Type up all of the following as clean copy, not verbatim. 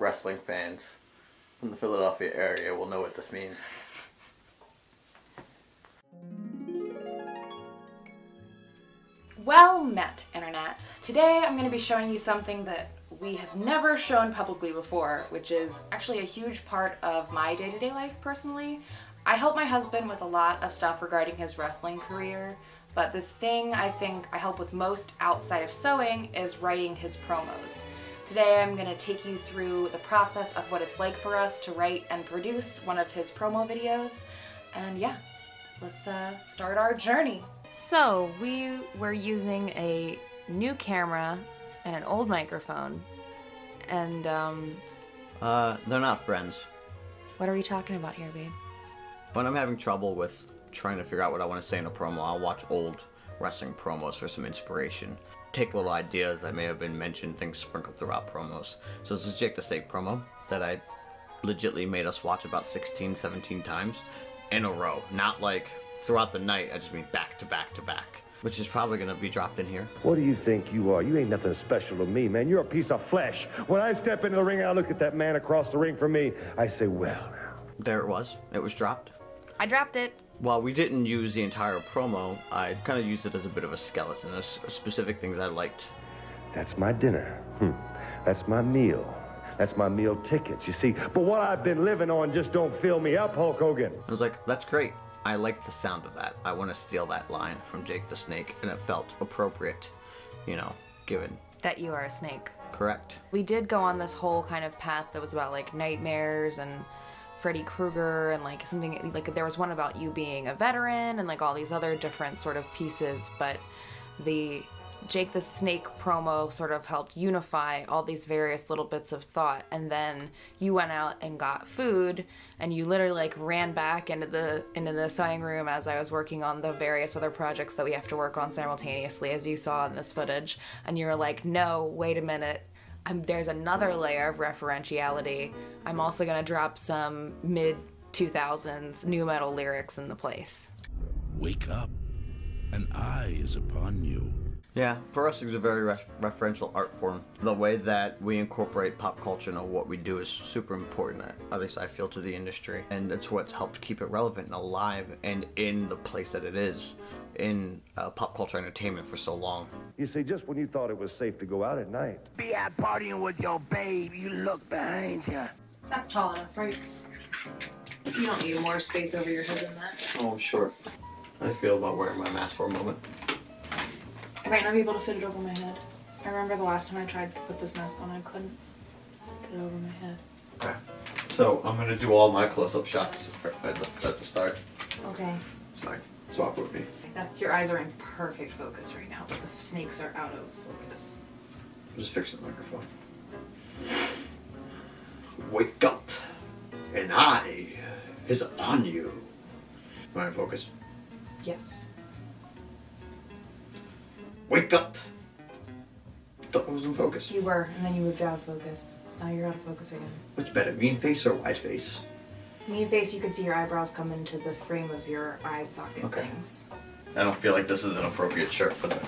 wrestling fans from the Philadelphia area will know what this means. Well met, Internet. Today I'm going to be showing you something that we have never shown publicly before, which is actually a huge part of my day-to-day life personally. I help my husband with a lot of stuff regarding his wrestling career, but the thing I think I help with most outside of sewing is writing his promos. Today I'm going to take you through the process of what it's like for us to write and produce one of his promo videos, and yeah, let's start our journey. So, we were using a new camera and an old microphone, and, they're not friends. what are we talking about here, babe? When I'm having trouble with trying to figure out what I want to say in a promo, I'll watch old wrestling promos for some inspiration. Take little ideas that may have been mentioned, things sprinkled throughout promos. So this is Jake the Snake promo that I legitly made us watch about 16, 17 times in a row. Not like throughout the night, I just mean back to back to back, which is probably going to be dropped in here. What do you think you are? You ain't nothing special to me, man. You're a piece of flesh. When I step into the ring and I look at that man across the ring from me, I say, well, now. There it was. It was dropped. I dropped it. While we didn't use the entire promo, I kind of used it as a bit of a skeleton. There's specific things I liked. That's my dinner. That's my meal. That's my meal tickets, you see. But what I've been living on just don't fill me up, Hulk Hogan. I was like, that's great. I like the sound of that. I want to steal that line from Jake the Snake, and it felt appropriate, you know, given. That you are a snake. Correct. We did go on this whole kind of path that was about like nightmares and Freddy Krueger and like something, like there was one about you being a veteran and like all these other different sort of pieces, but the Jake the Snake promo sort of helped unify all these various little bits of thought. And then you went out and got food, and you literally like ran back into the sewing room as I was working on the various other projects that we have to work on simultaneously, as you saw in this footage. And you were like, no, wait a minute. There's another layer of referentiality. I'm also gonna drop some mid-2000s nu metal lyrics in the place. Wake up, an eye is upon you. Yeah, for us it's a very referential art form. The way that we incorporate pop culture into what we do is super important, at least I feel, to the industry. And it's what's helped keep it relevant and alive and in the place that it is in pop culture entertainment for so long. You see, just when you thought it was safe to go out at night. Be out partying with your babe, you look behind you. That's tall enough, right? You don't need more space over your head than that. Oh, sure. I feel about wearing my mask for a moment. I might not be able to fit it over my head. I remember the last time I tried to put this mask on, I couldn't get it over my head. Okay. So I'm gonna do all my close-up shots at the start. Okay. Sorry. Swap with me. Your eyes are in perfect focus right now, but the snakes are out of focus. Just fix the microphone. Wake up, an eye is upon you. Am I in focus? Yes. Wake up. Thought I was in focus. You were, and then you moved out of focus. Now you're out of focus again. What's better, mean face or wide face? Mean face, you can see your eyebrows come into the frame of your eye socket things. I don't feel like this is an appropriate shirt for the You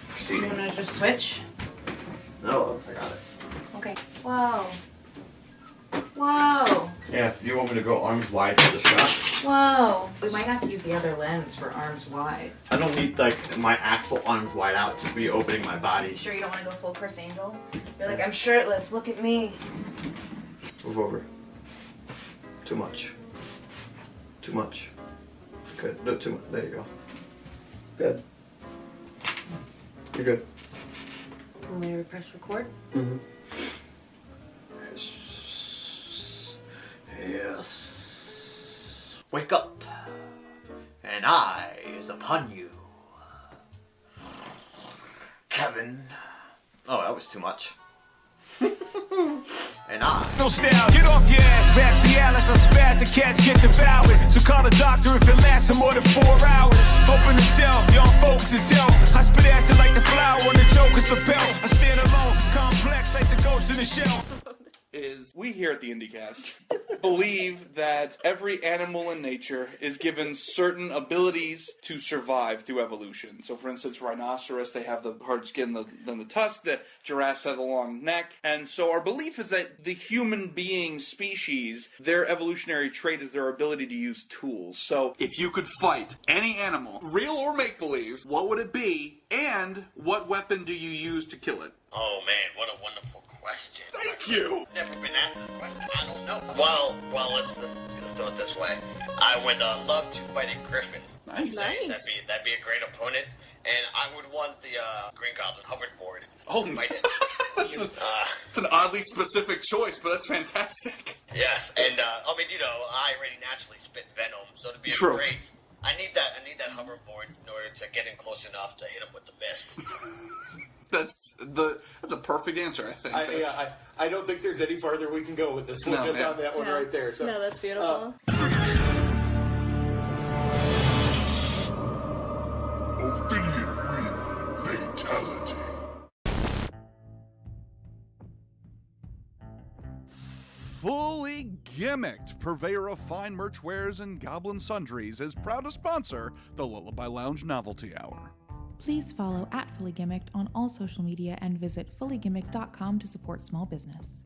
proceeding. wanna just switch? No, I got it. Okay. Whoa. Whoa. Yeah, you want me to go arms wide for the shot? Whoa. We might have to use the other lens for arms wide. I don't need like my actual arms wide out, just be opening my body. You sure you don't want to go full Chris Angel? You're like, I'm shirtless, look at me. Move over. Too much. Too much. Good. No, too much. There you go. Good. You're good. Can we press record? Mm-hmm. Yes. Wake up. An eye is upon you. Kevin. Oh, that was too much. And No style, get off your ass. Rap Cialis, I'm spaz, the cats get devoured. So call the doctor if it lasts for more than 4 hours. Open the cell, y'all focus yourself. I spit acid like the flower on the Joker's lapel. I stand alone, complex like the ghost in the shell. is we here at the IndieCast believe that every animal in nature is given certain abilities to survive through evolution. So, for instance, rhinoceros, they have the hard skin than the tusk. The giraffes have a long neck. And so our belief is that the human being species, their evolutionary trait is their ability to use tools. So if you could fight any animal, real or make-believe, what would it be? And what weapon do you use to kill it? Oh man, what a wonderful question. Thank you! Never been asked this question. I don't know. Well, let's do it this way. I would love to fight a griffin. Nice. That'd be a great opponent. And I would want the Green Goblin hoverboard to fight it. It's an oddly specific choice, but that's fantastic. Yes, and I mean, I already naturally spit venom, so it'd be great. I need that hoverboard in order to get in close enough to hit him with the mist. That's a perfect answer, I think. I don't think there's any farther we can go with this. We'll on that one right there. So. No, that's beautiful. Opinion win fatality. Fully Gimmicked, purveyor of fine merch wares and goblin sundries, is proud to sponsor the Lullaby Lounge Novelty Hour. Please follow @FullyGimmicked on all social media and visit fullygimmicked.com to support small business.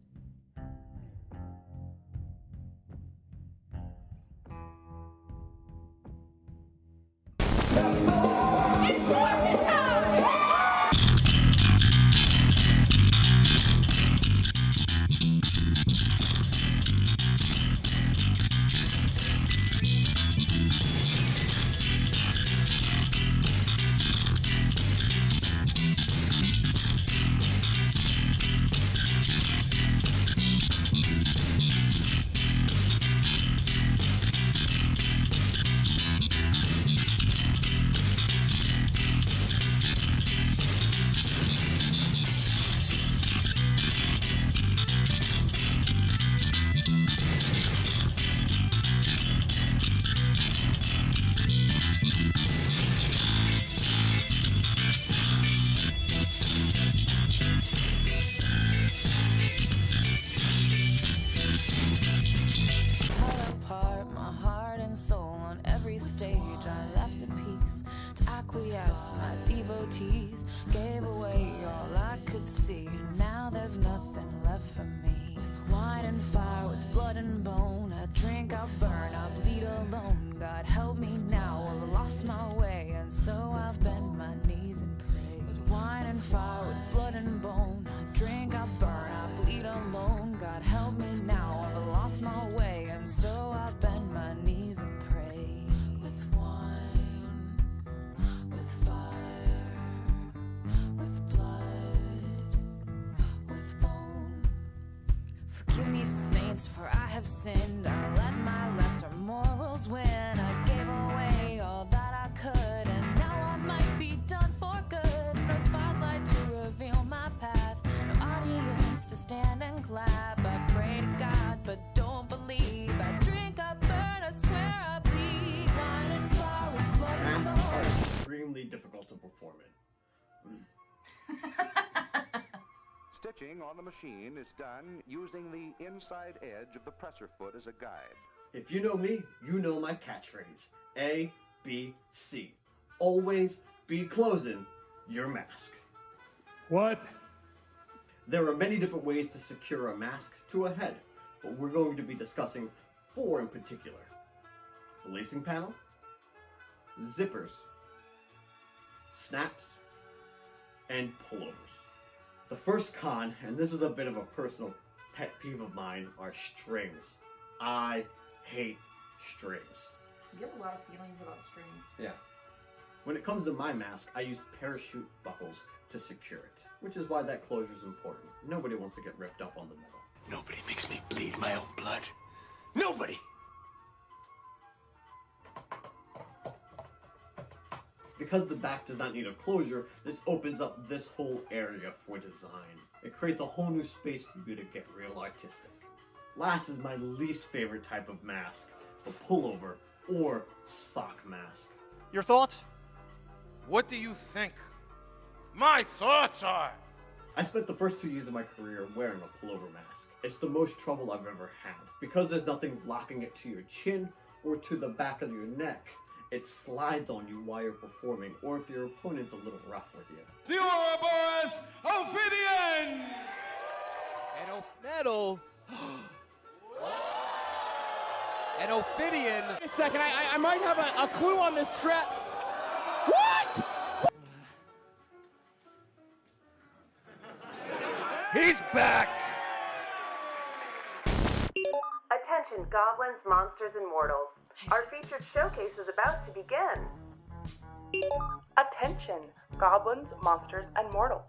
My devotees gave away all I could see. Now there's nothing left for me. With wine and fire, with blood and bone, I drink, I burn, I bleed alone. God help me now, I've lost my way, and so I bend my knees and pray. With wine and fire, with blood and bone, I drink, I burn, I bleed alone. God help me now, I've lost my way, and so I bend my knees and pray. Forgive me, saints, for I have sinned. I let my lesser morals win. I gave away all that I could, and now I might be done for good. No spotlight to reveal my path, no audience to stand and clap. I pray to God, but don't believe. I drink, I burn, I swear I bleed. Wine and fire with blood and Masks are bone. extremely difficult to perform in. Stitching on the machine is done using the inside edge of the presser foot as a guide. If you know me, you know my catchphrase. A, B, C. Always be closing your mask. What? There are many different ways to secure a mask to a head, but we're going to be discussing 4 in particular. The lacing panel, zippers, snaps, and pullovers. The first con, and this is a bit of a personal pet peeve of mine, are strings. I hate strings. You have a lot of feelings about strings. Yeah. When it comes to my mask, I use parachute buckles to secure it, which is why that closure is important. Nobody wants to get ripped up on the metal. Nobody makes me bleed my own blood. Nobody! Because the back does not need a closure, this opens up this whole area for design. It creates a whole new space for you to get real artistic. Last is my least favorite type of mask, the pullover or sock mask. Your thoughts? What do you think? My thoughts are... I spent the first 2 years of my career wearing a pullover mask. It's the most trouble I've ever had. Because there's nothing locking it to your chin or to the back of your neck, it slides on you while you're performing, or if your opponent's a little rough with you. The Ouroboros Ophidian! An Ophidian. Wait a second, I might have a clue on this strap. What? He's back! Attention, goblins, monsters, and mortals. Our featured showcase is about to begin. Attention, goblins, monsters, and mortals.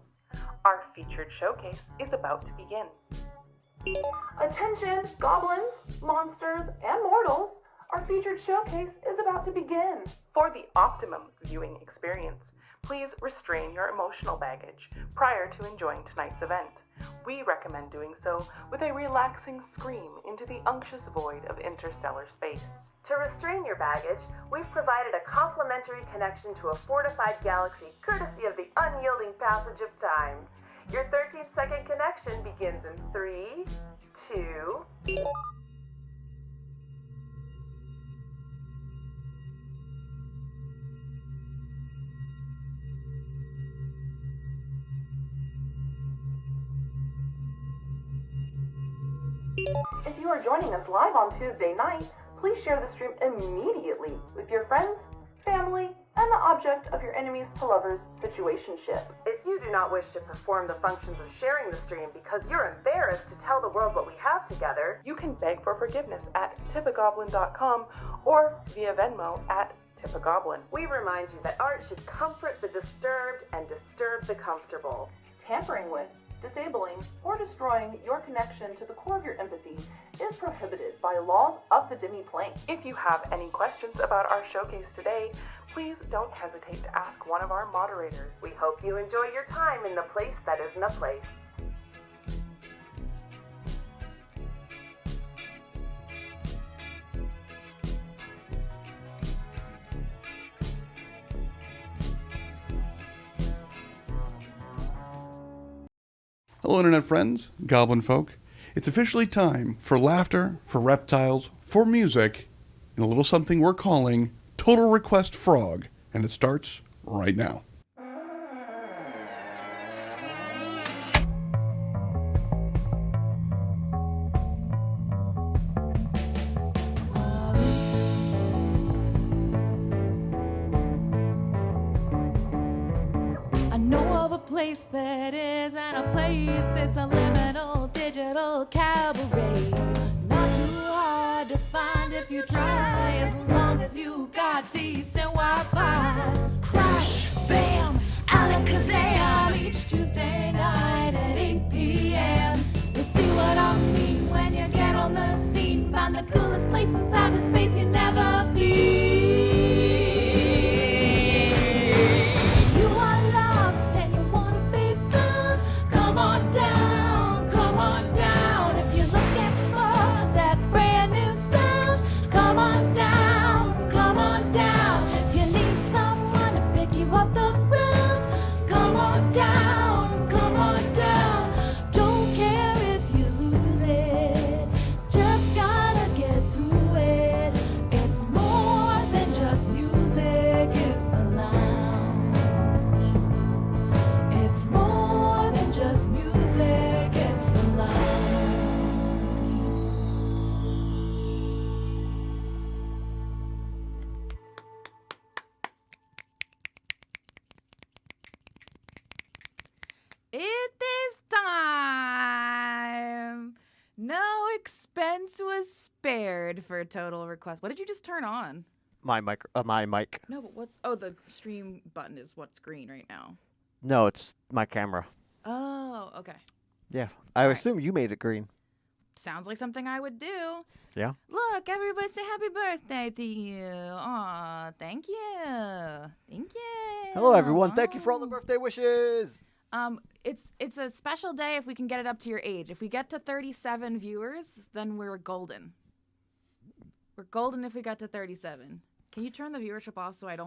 Our featured showcase is about to begin. Attention, goblins, monsters, and mortals. Our featured showcase is about to begin. For the optimum viewing experience, please restrain your emotional baggage prior to enjoying tonight's event. We recommend doing so with a relaxing scream into the unctuous void of interstellar space. To restrain your baggage, we've provided a complimentary connection to a fortified galaxy courtesy of the unyielding passage of time. Your 13-second connection begins in 3, 2... If you are joining us live on Tuesday night, please share the stream immediately with your friends, family, and the object of your enemy's to-lover's situationship. If you do not wish to perform the functions of sharing the stream because you're embarrassed to tell the world what we have together, you can beg for forgiveness at tipagoblin.com or via Venmo at tipagoblin. We remind you that art should comfort the disturbed and disturb the comfortable. Tampering with, disabling, or destroying your connection to the core of your empathy is prohibited by laws of the demi-plane. If you have any questions about our showcase today, please don't hesitate to ask one of our moderators. We hope you enjoy your time in the place that isn't a place. Hello, Internet friends, Goblin folk. It's officially time for laughter, for reptiles, for music, and a little something we're calling Total Request FRAUG, and it starts right now. I know of a place that isn't a place. It's a liminal digital cabaret. Not too hard to find if you try, as long as you got decent Wi-Fi. Crash, bam, alakazam. Each Tuesday night at 8 p.m. You'll see what I mean when you get on the scene. Find the coolest place inside the space you never been. No expense was spared for Total Request. What did you just turn on? My mic. No, but what's... Oh, the stream button is what's green right now. No, it's my camera. Oh, okay. Yeah, I assume you made it green. Sounds like something I would do. Yeah. Look, everybody say happy birthday to you. Aw, thank you. Thank you. Hello, everyone. Thank you for all the birthday wishes. It's a special day if we can get it up to your age. If we get to 37 viewers, then we're golden. We're golden if we got to 37. Can you turn the viewership off so it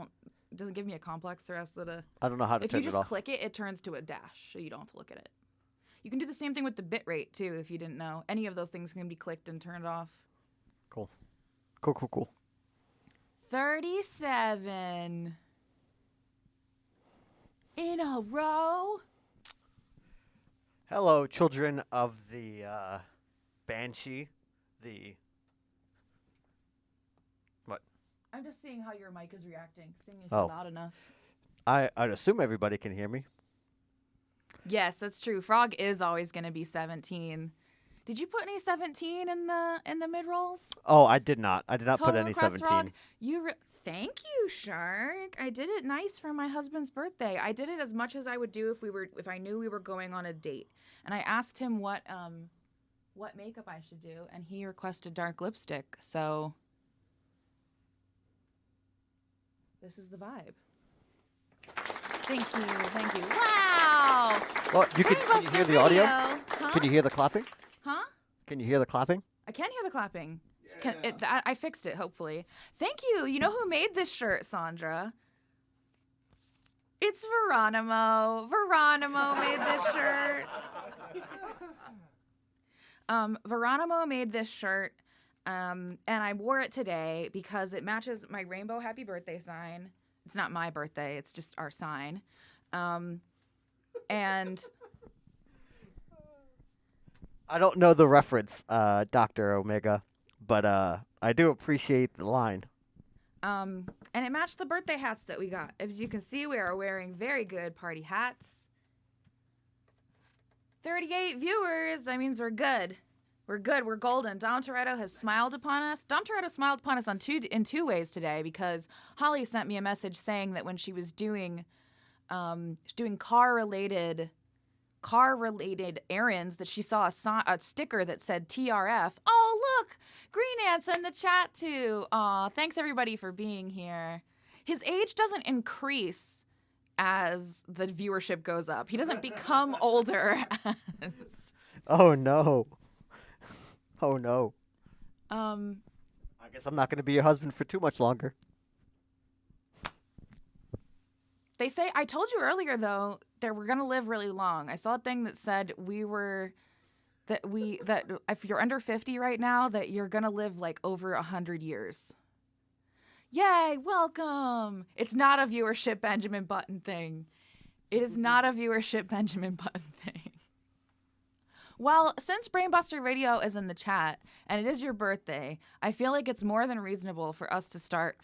doesn't give me a complex the rest of the... I don't know how to turn it off. If you just click it, it turns to a dash, so you don't have to look at it. You can do the same thing with the bit rate, too, if you didn't know. Any of those things can be clicked and turned off. Cool. Cool. 37 in a row. Hello, children of the Banshee. What? I'm just seeing how your mic is reacting. Seeing if Oh. you're loud enough. I'd assume everybody can hear me. Yes, that's true. Frog is always going to be 17. Did you put any 17 in the mid rolls? Oh, I did not. I did not put Total any request 17. Frog, thank you, Shark. I did it nice for my husband's birthday. I did it as much as I would do if I knew we were going on a date. And I asked him what makeup I should do, and he requested dark lipstick. So this is the vibe. Thank you. Wow! Well, can you hear the audio? Huh? Can you hear the clapping? Huh? Can you hear the clapping? I can hear the clapping. I fixed it, hopefully. Thank you. You know who made this shirt, Sandra? It's Veronimo. Veronimo made this shirt. Veronimo made this shirt, and I wore it today because it matches my rainbow happy birthday sign. It's not my birthday. It's just our sign. And I don't know the reference, Dr. Omega, but I do appreciate the line. and it matched the birthday hats that we got. As you can see, we are wearing very good party hats. 38 viewers. That means we're good. We're good. We're golden. Dom Toretto has smiled upon us. Dom Toretto smiled upon us in two ways today because Holly sent me a message saying that when she was doing car-related errands that she saw a sticker that said TRF. Oh, look! Green Ant's in the chat, too. Aw, thanks, everybody, for being here. His age doesn't increase as the viewership goes up. He doesn't become older as... Oh, no. Oh, no. I guess I'm not going to be your husband for too much longer. They say, I told you earlier, though, that we're going to live really long. I saw a thing that said that if you're under 50 right now, that you're going to live like over 100 years. Yay, welcome. It's not a viewership Benjamin Button thing. It is not a viewership Benjamin Button thing. Well, since Brainbuster Radio is in the chat and it is your birthday, I feel like it's more than reasonable for us to start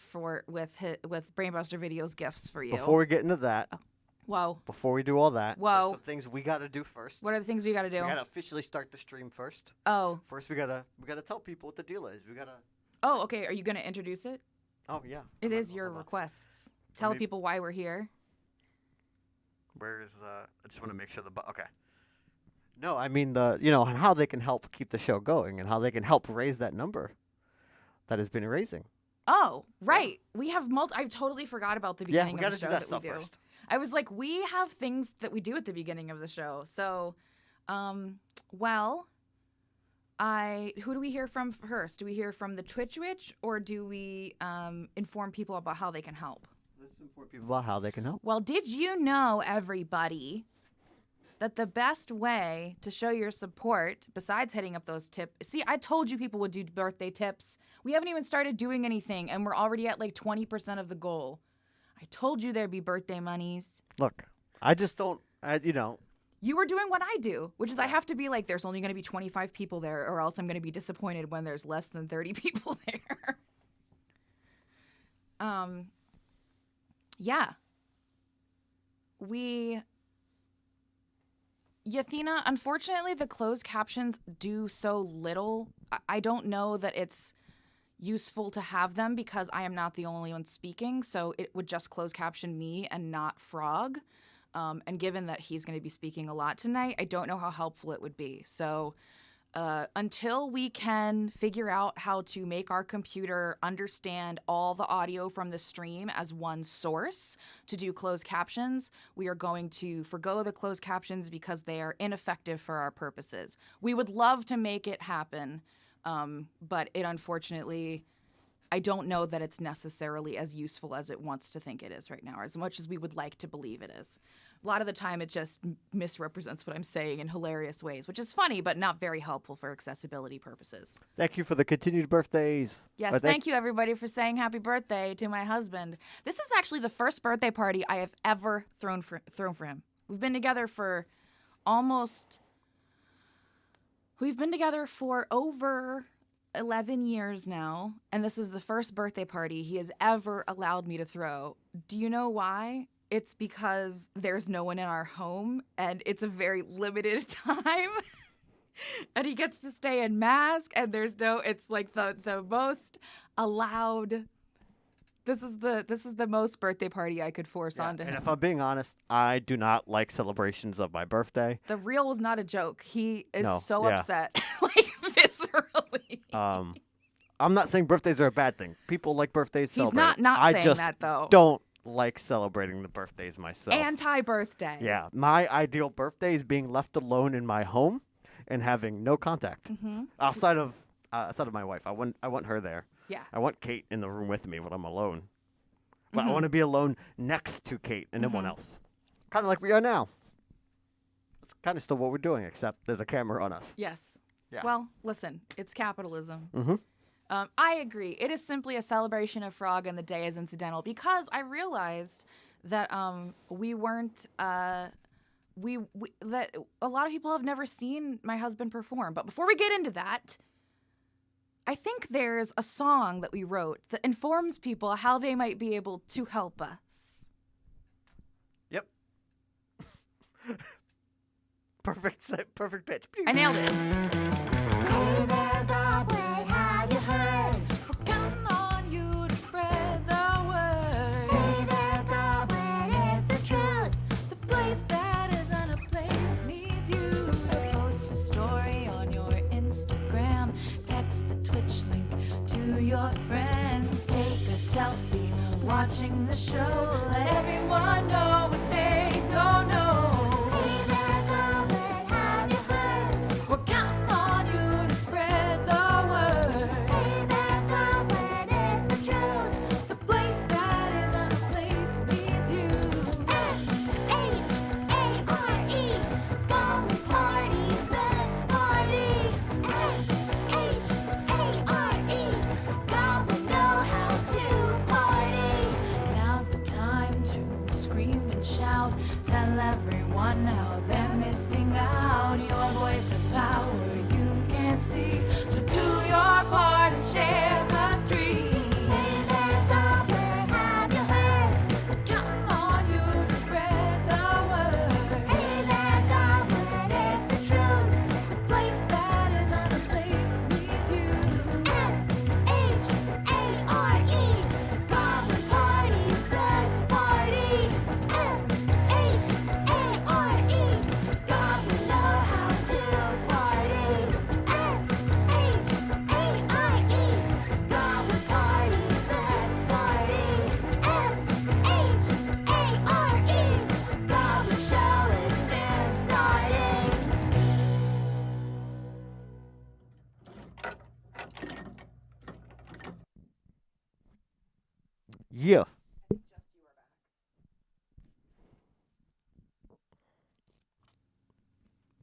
with Brainbuster Video's gifts for you. Before we get into that, whoa. Before we do all that, whoa, there's some things we got to do first. What are the things we got to do? We got to officially start the stream first. Oh. First, we gotta tell people what the deal is. We gotta. Oh, okay. Are you gonna introduce it? Oh yeah. It is your requests. Tell people why we're here. Where's I just want to make sure okay. No, I mean and how they can help keep the show going and how they can help raise that number that has been raising. Oh, right. Yeah. We have I totally forgot about the beginning of the show that we do. First. I was like, we have things that we do at the beginning of the show. So, who do we hear from first? Do we hear from the Twitch or do we inform people about how they can help? Let's inform people about how they can help. Well, did you know, everybody, that the best way to show your support, besides hitting up those tips... See, I told you people would do birthday tips. We haven't even started doing anything, and we're already at like 20% of the goal. I told you there'd be birthday monies. Look, I just don't, You were doing what I do, which is I have to be like, there's only going to be 25 people there, or else I'm going to be disappointed when there's less than 30 people there. Yeah. Yathina, unfortunately, the closed captions do so little. I don't know that it's useful to have them because I am not the only one speaking, so it would just close caption me and not Frog. And given that he's going to be speaking a lot tonight, I don't know how helpful it would be. So until we can figure out how to make our computer understand all the audio from the stream as one source to do closed captions, we are going to forgo the closed captions because they are ineffective for our purposes. We would love to make it happen, but it unfortunately... I don't know that it's necessarily as useful as it wants to think it is right now, as much as we would like to believe it is. A lot of the time it just misrepresents what I'm saying in hilarious ways, which is funny but not very helpful for accessibility purposes. Thank you for the continued birthdays. Yes, thank you everybody for saying happy birthday to my husband. This is actually the first birthday party I have ever thrown for him. We've been together for over 11 years now, and this is the first birthday party he has ever allowed me to throw. Do you know why? It's because there's no one in our home, and it's a very limited time. And he gets to stay in mask, and it's like the most allowed. This is the most birthday party I could force onto him. And if I'm being honest, I do not like celebrations of my birthday. The real was not a joke. He is upset, viscerally. I'm not saying birthdays are a bad thing. People like birthdays. He's celebrate. not saying that though. Don't like celebrating the birthdays myself. Anti-birthday. Yeah, my ideal birthday is being left alone in my home and having no contact outside of my wife. I want her there. Yeah. I want Kate in the room with me when I'm alone. But I want to be alone next to Kate and no one else. Kind of like we are now. It's kind of still what we're doing, except there's a camera on us. Yes. Yeah. Well, listen, it's capitalism. Mm-hmm. I agree. It is simply a celebration of Frog, and the day is incidental because I realized that we weren't. That a lot of people have never seen my husband perform. But before we get into that, I think there's a song that we wrote that informs people how they might be able to help us. Yep. Perfect pitch. I nailed it. Hey there, Broadway, have you heard? We're counting on you to spread the word. Hey there, Broadway, it's the truth. The place that isn't a place needs you to post a story on your Instagram. Text the Twitch link to your friends. Take a selfie watching the show. Let everyone know what they don't know. Tell everyone how they're missing out. Your voice has power you can't see. So do your part and share the stream. Hey there, Goblin, have you heard? We're counting on you to spread the word. Hey there, Goblin, it's the truth. The place that is on a place needs you. S-H-A-R-E, Goblin Party, best party. Yeah.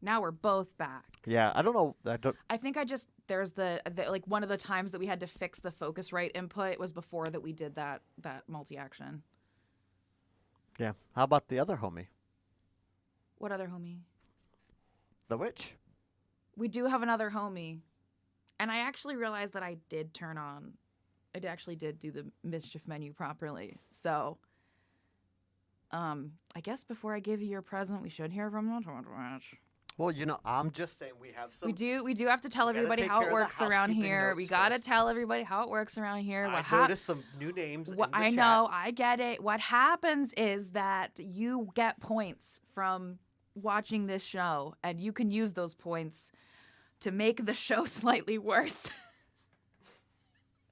Now we're both back. Yeah, I don't know. I think there's the like one of the times that we had to fix the Focusrite input was before that we did that multi-action. Yeah. How about the other homie? What other homie? The witch. We do have another homie. And I actually realized that I actually did do the mischief menu properly. So, I guess before I give you your present, we should hear from the Twitch. Well, I'm just saying we have some. We do have to tell everybody how it works around here. We gotta tell everybody how it works around here. I noticed some new names. I know, I get it. What happens is that you get points from watching this show, and you can use those points to make the show slightly worse.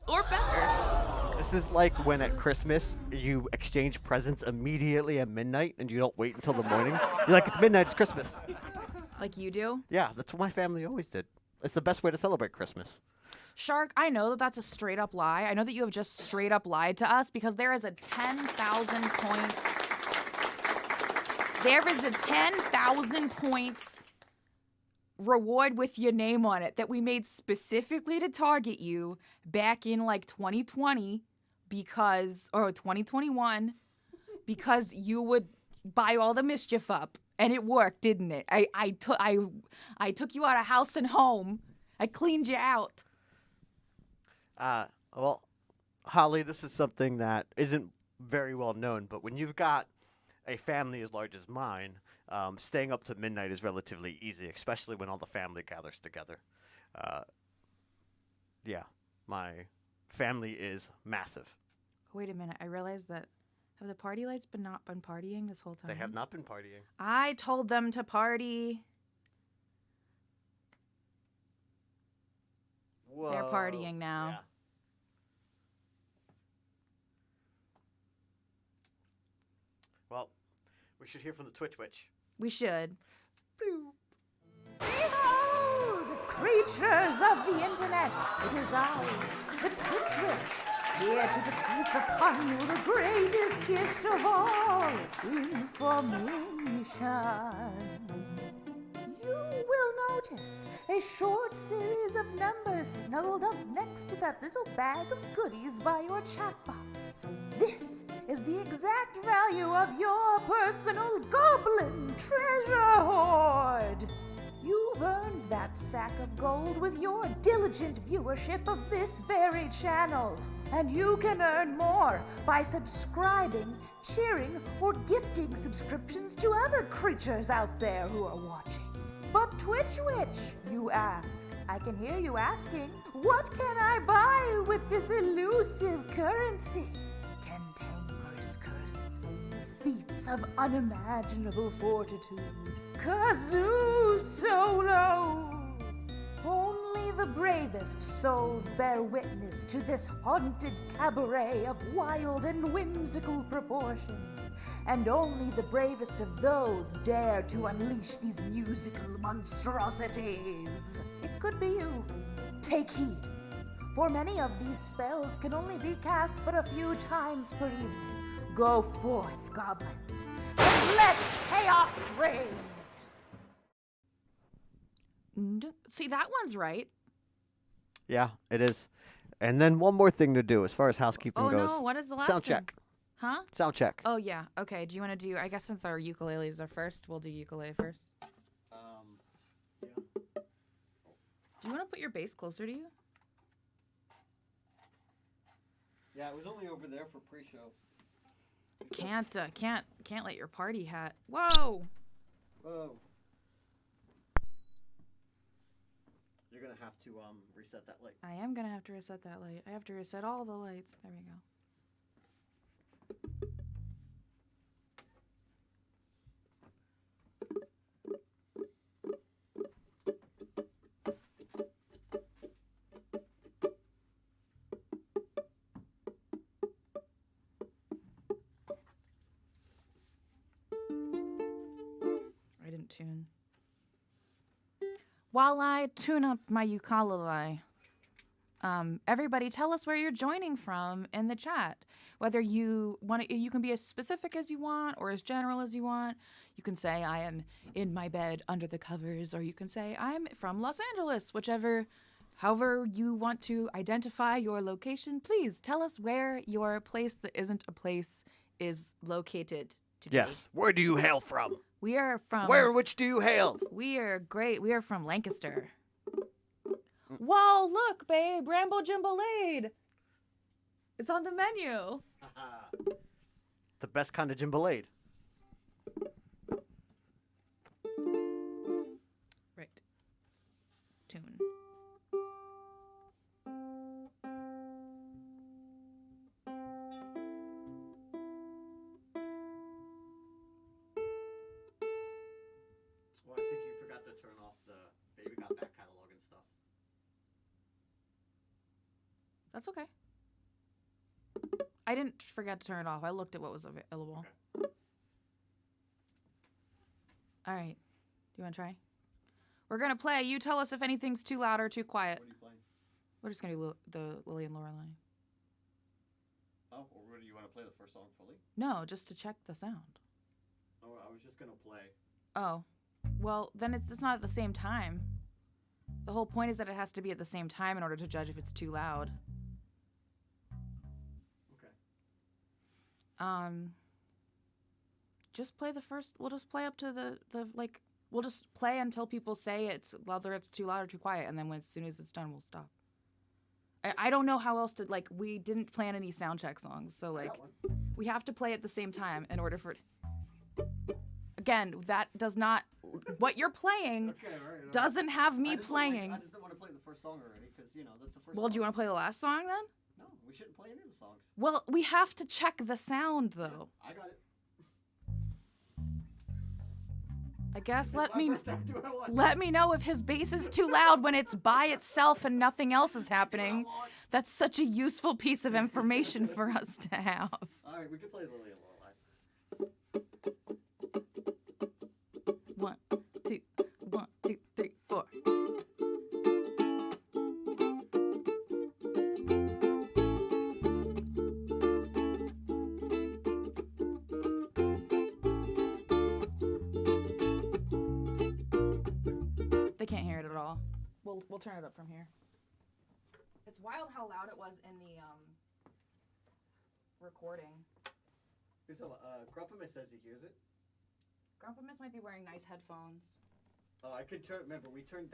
Or better. This is like when at Christmas you exchange presents immediately at midnight and you don't wait until the morning. You're like, it's midnight, it's Christmas. Like you do? Yeah, that's what my family always did. It's the best way to celebrate Christmas. Shark, I know that that's a straight up lie. I know that you have just straight up lied to us because there is a 10,000 points. There is a 10,000 points reward with your name on it that we made specifically to target you back in like 2020 or 2021 because you would buy all the mischief up. And it worked, didn't it? I took you out of house and home. I cleaned you out. Well, Holly, this is something that isn't very well known, but when you've got a family as large as mine, staying up to midnight is relatively easy, especially when all the family gathers together. Yeah, my family is massive. Wait a minute. I realized that. Have the party lights not been partying this whole time? They have not been partying. I told them to party. Whoa. They're partying now. Yeah. Well, we should hear from the Twitch Witch. We should. Behold, creatures of the internet, it is I, the Twitch Witch, here to bequeath upon you the greatest gift of all, information. You will notice a short series of numbers snuggled up next to that little bag of goodies by your chat box. This is the exact value of your personal goblin treasure hoard. You've earned that sack of gold with your diligent viewership of this very channel. And you can earn more by subscribing, cheering, or gifting subscriptions to other creatures out there who are watching. But Twitch Witch, you ask. I can hear you asking, what can I buy with this elusive currency? Cantankerous curses, feats of unimaginable fortitude, kazoo solos. Only the bravest souls bear witness to this haunted cabaret of wild and whimsical proportions, and only the bravest of those dare to unleash these musical monstrosities. It could be you. Take heed, for many of these spells can only be cast but a few times per evening. Go forth, goblins, and let chaos reign! See, that one's right. Yeah, it is. And then one more thing to do as far as housekeeping goes. Oh no, what is the last Sound thing? check. Huh? Sound check. Oh yeah, okay. Do you want to do, I guess since our ukuleles are first, we'll do ukulele first. Yeah. Do you want to put your bass closer to you? Yeah, it was only over there for pre-show. Can't let your party hat. Whoa! Whoa. You're gonna have to reset that light. I am gonna have to reset that light. I have to reset all the lights. There we go. I didn't tune. While I tune up my ukulele, everybody tell us where you're joining from in the chat. Whether you want, you can be as specific as you want or as general as you want. You can say I am in my bed under the covers, or you can say I'm from Los Angeles. However you want to identify your location, please tell us where your place that isn't a place is located today. Yes. Where do you hail from? We are from... Which do you hail? We are great. We are from Lancaster. Whoa, look, babe. Bramble Jimbolade. It's on the menu. The best kind of jimbolade. Right. Tune. Well, I think you forgot to turn off the Baby Got Back catalog and stuff. That's okay. I didn't forget to turn it off. I looked at what was available. Okay. All right. Do you want to try? We're going to play. You tell us if anything's too loud or too quiet. What are you playing? We're just gonna do the Lily and Lorelei. Oh, or do you want to play the first song fully? No, just to check the sound. Oh, I was just gonna play. Oh, well, then it's not at the same time. The whole point is that it has to be at the same time in order to judge if it's too loud. Okay. Just play the first. We'll just play up to the like. We'll just play until people say it's whether it's too loud or too quiet, and then as soon as it's done, we'll stop. I don't know how else to, like, we didn't plan any sound check songs, so, like, we have to play at the same time in order for... Again, that does not... What you're playing doesn't have me playing. I just don't want to play the first song already, because, you know, that's the first Well, do you want to play the last song, then? No, we shouldn't play any of the songs. Well, we have to check the sound, though. I got it. I guess let me know if his bass is too loud when it's by itself and nothing else is happening. That's such a useful piece of information for us to have. All right, we can play Lily and Lorelei. 1, 2, 1, 2, 3, 4. They can't hear it at all. We'll turn it up from here. It's wild how loud it was in the recording. Grumpomus says he hears it. Grumpomus might be wearing nice headphones. Oh, I could turn. Remember, we turned it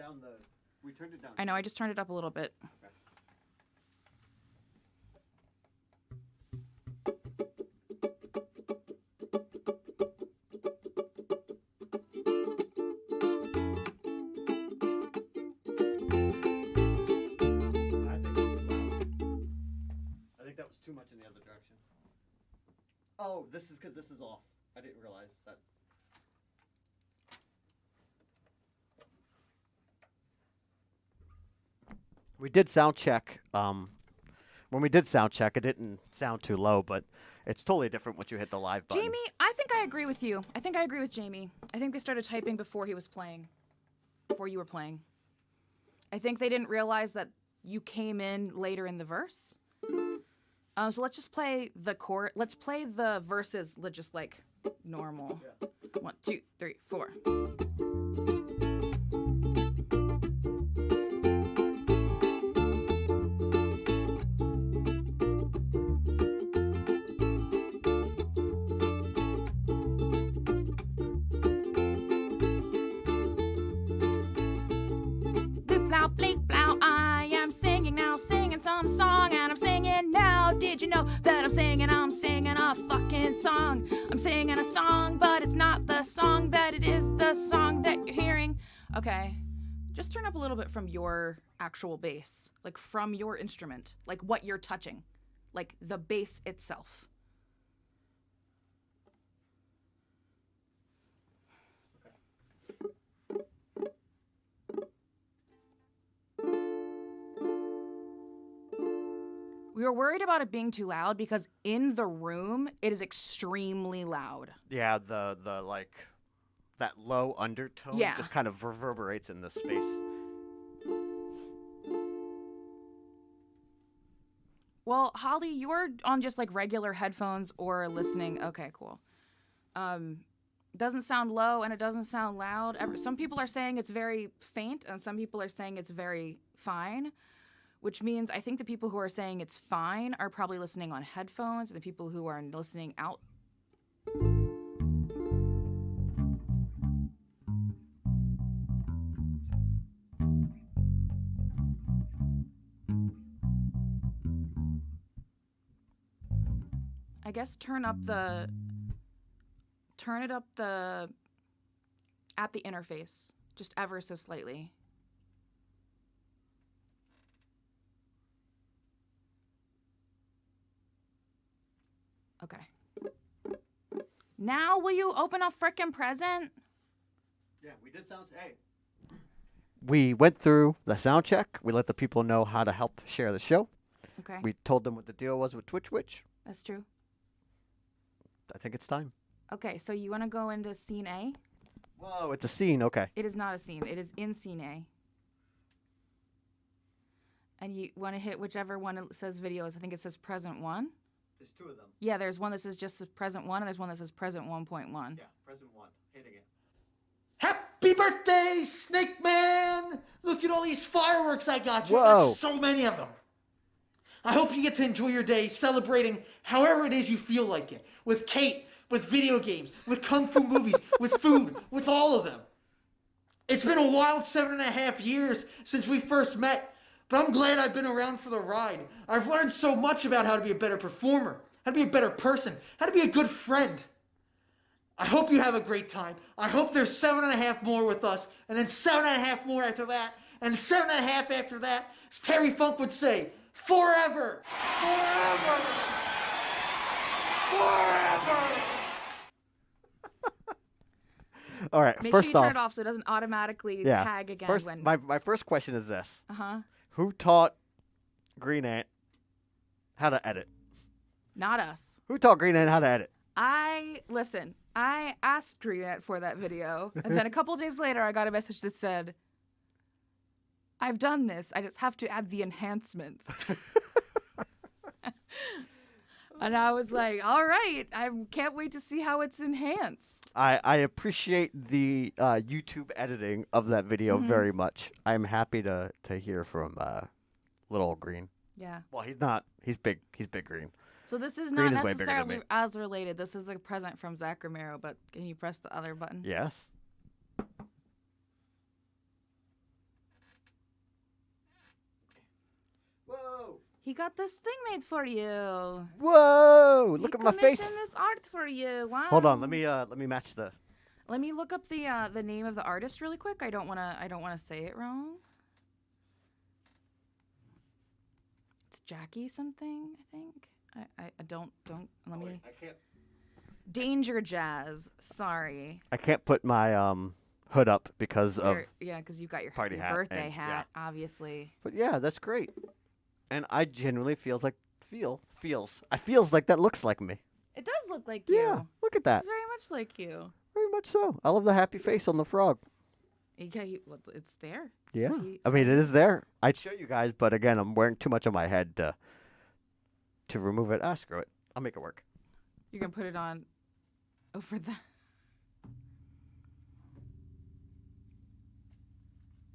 down. I know. I just turned it up a little bit. Okay. Too much in the other direction. Oh, this is because this is off. I didn't realize that. We did sound check. When we did sound check, it didn't sound too low, but it's totally different once you hit the live button. Jamie, I think I agree with you. I think I agree with Jamie. I think they started typing before he was playing. Before you were playing. I think they didn't realize that you came in later in the verse. So let's just play the chord. Let's play the verses just like normal. Yeah. 1, 2, 3, 4. Bloop, blow, bleep, blow. I am singing now, singing some song, and I'm singing now. Did you know that I'm singing a fucking song? I'm singing a song, but it's not the song that it is the song that you're hearing. Okay, just turn up a little bit from your actual bass, like from your instrument, like what you're touching, like the bass itself. We were worried about it being too loud because in the room, it is extremely loud. Yeah, the like, that low undertone just kind of reverberates in the space. Well, Holly, you're on just like regular headphones or listening. Okay, cool. Doesn't sound low and it doesn't sound loud. Some people are saying it's very faint and some people are saying it's very fine. Which means I think the people who are saying it's fine are probably listening on headphones, and the people who are listening out. I guess turn it up at the interface, just ever so slightly. Okay. Now will you open a frickin' present? Yeah, we did sound. Hey. We went through the sound check. We let the people know how to help share the show. Okay. We told them what the deal was with Twitch. That's true. I think it's time. Okay, so you want to go into scene A? Whoa, it's a scene. Okay. It is not a scene. It is in scene A. And you want to hit whichever one it says videos. I think it says present 1. There's 2 of them. Yeah, there's one that says just present 1, and there's one that says present 1.1. Yeah, present 1. Hitting it. Happy birthday, Snake Man! Look at all these fireworks I got you. I Whoa. got so many of them. I hope you get to enjoy your day celebrating however it is you feel like it. With Kate, with video games, with kung fu movies, with food, with all of them. It's been a wild 7.5 years since we first met, but I'm glad I've been around for the ride. I've learned so much about how to be a better performer, how to be a better person, how to be a good friend. I hope you have a great time. I hope there's 7.5 more with us, and then 7.5 more after that, and 7.5 after that. As Terry Funk would say, forever! Forever! Forever! All right, Make first sure you off, turn it off so it doesn't automatically tag again first, when. my first question is this: Uh-huh. Who taught Green Ant how to edit? Not us. Who taught Green Ant how to edit? I asked Green Ant for that video, and then a couple days later, I got a message that said, "I've done this. I just have to add the enhancements." And I was like, "All right, I can't wait to see how it's enhanced." I appreciate the YouTube editing of that video very much. I'm happy to hear from little old Green. Yeah. Well, he's not. He's big. He's big Green. So this is Green not is way bigger than necessarily me. as related. This is a present from Zach Romero, but can you press the other button? Yes. Whoa! He got this thing made for you. Whoa! Look He at my face. commissioned this art for you. Wow. Hold on. Let me match the. Let me look up the name of the artist really quick. I don't wanna say it wrong. It's Jackie something, I think. I don't let me. I can't. Danger Jazz. Sorry. I can't put my hood up because of. Yeah, because you've got your party hat birthday and- hat, obviously. But yeah, that's great. And I genuinely feels like that looks like me. It does look like you. Yeah, look at that. It's very much like you. Very much so. I love the happy face on the frog. Well, it's there. Yeah. Sweet. I mean, it is there. I'd show you guys, but again, I'm wearing too much on my head to remove it. Screw it. I'll make it work. You're gonna put it on over the.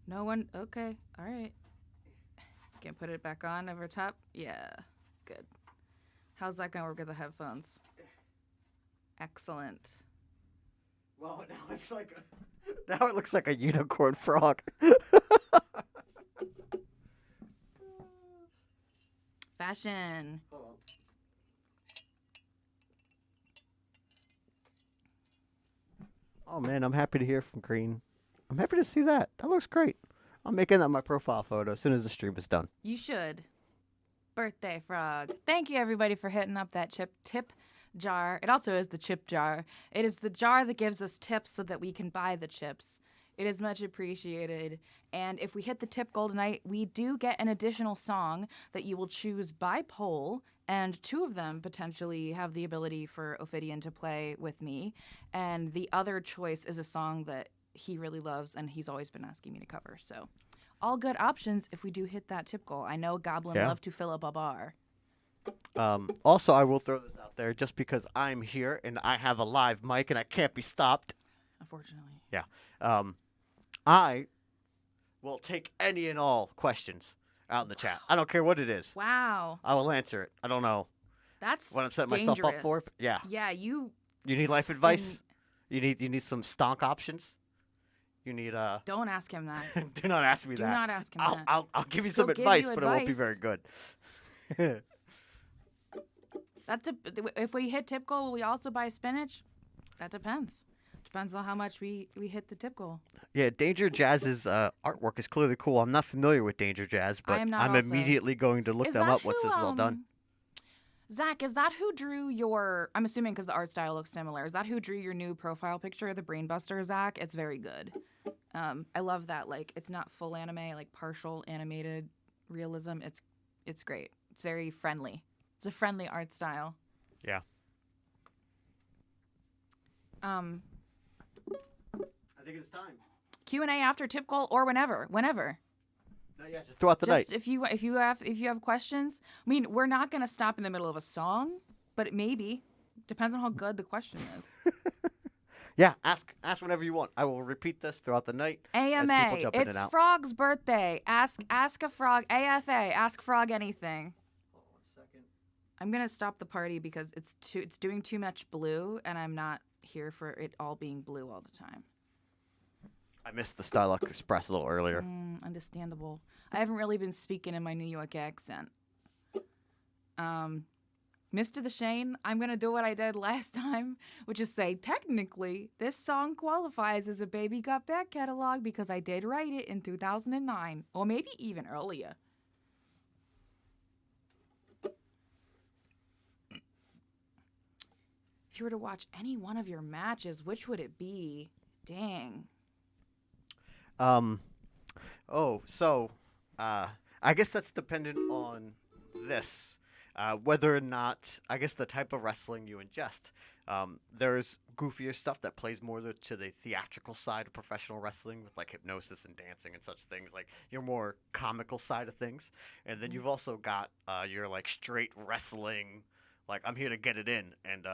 No one. Okay. All right. Can put it back on over top. Yeah. Good. How's that gonna work with the headphones? Excellent. Well, now it's like now it looks like a unicorn frog. Fashion. Hold on. Oh man, I'm happy to hear from Green. I'm happy to see that. That looks great. I'm making that my profile photo as soon as the stream is done. You should. Birthday frog. Thank you everybody for hitting up that tip jar. It also is the chip jar. It is the jar that gives us tips so that we can buy the chips. It is much appreciated. And if we hit the tip goal tonight, we do get an additional song that you will choose by poll, and 2 of them potentially have the ability for Ophidian to play with me. And the other choice is a song that he really loves and he's always been asking me to cover. So all good options if we do hit that tip goal. I know Goblin Yeah. love to fill up a bar. Also, I will throw this out there just because I'm here and I have a live mic and I can't be stopped. Unfortunately. Yeah. I will take any and all questions out in the chat. I don't care what it is. Wow. I will answer it. I don't know That's what I'm setting myself up for. dangerous. But yeah. Yeah, you need life advice? You need some stonk options? You need don't ask him that. Do not ask me Do that. not ask him that. I'll give you He'll some give advice, you but it won't be advice. very good. If we hit tip goal, will we also buy spinach? That depends. Depends on how much we hit the tip goal. Yeah, Danger Jazz's artwork is clearly cool. I'm not familiar with Danger Jazz, but am not I'm also. immediately going to look Is them that up once who, this is all done. Zach, is that who drew your? I'm assuming because the art style looks similar. Is that who drew your new profile picture, the Brainbuster, Zach? It's very good. I love that. Like, it's not full anime, like partial animated realism. It's great. It's very friendly. It's a friendly art style. Yeah. I think it's time. Q&A after tip goal or whenever. Yeah, just throughout the night. If you have questions, I mean, we're not gonna stop in the middle of a song, but it maybe depends on how good the question is. Yeah, ask whenever you want. I will repeat this throughout the night. AMA, as people jump in and it's out. Frog's birthday. Ask a frog. AFA, ask Frog anything. Hold on 1 second. I'm gonna stop the party because it's doing too much blue, and I'm not here for it all being blue all the time. I missed the Starluck Express a little earlier. Understandable. I haven't really been speaking in my New York accent. Mr. The Shane, I'm going to do what I did last time, which is say, technically, this song qualifies as a Baby Got Back catalog because I did write it in 2009, or maybe even earlier. If you were to watch any one of your matches, which would it be? Dang. I guess that's dependent on this. Whether or not, I guess, the type of wrestling you ingest. There's goofier stuff that plays more to the theatrical side of professional wrestling with like hypnosis and dancing and such things, like your more comical side of things. And then you've also got your like straight wrestling, like I'm here to get it in and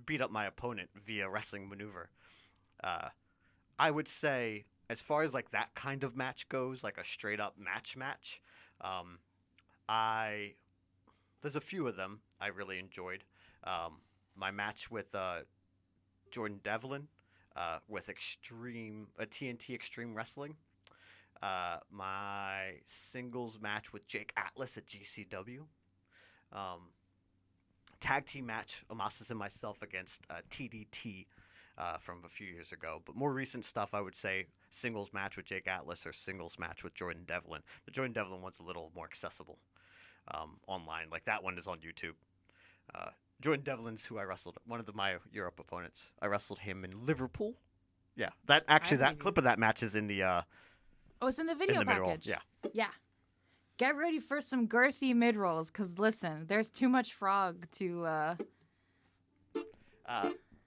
beat up my opponent via wrestling maneuver. I would say, as far as like that kind of match goes, like a straight up match, there's a few of them I really enjoyed. My match with Jordan Devlin with TNT Extreme Wrestling. My singles match with Jake Atlas at GCW. Tag team match, Amasis and myself against TDT from a few years ago. But more recent stuff, I would say singles match with Jake Atlas or singles match with Jordan Devlin. The Jordan Devlin one's a little more accessible online. Like that one is on YouTube. Jordan Devlin's who I wrestled, one of my Europe opponents. I wrestled him in Liverpool. Yeah, that clip of that match is in the. Oh, it's in the video package. Yeah. Yeah. Get ready for some girthy mid rolls, cause listen, there's too much Frog to.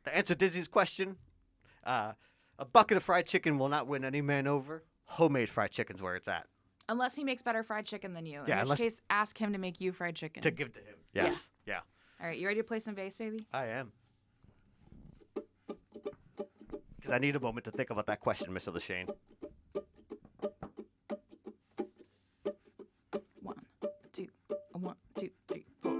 To answer Dizzy's question, a bucket of fried chicken will not win any man over. Homemade fried chicken's where it's at. Unless he makes better fried chicken than you. Yeah, in which case, ask him to make you fried chicken. To give to him. Yes. Yeah. All right, you ready to play some bass, baby? I am. Because I need a moment to think about that question, Mr. LeShane. 1, 2, 1, 2, 3, 4.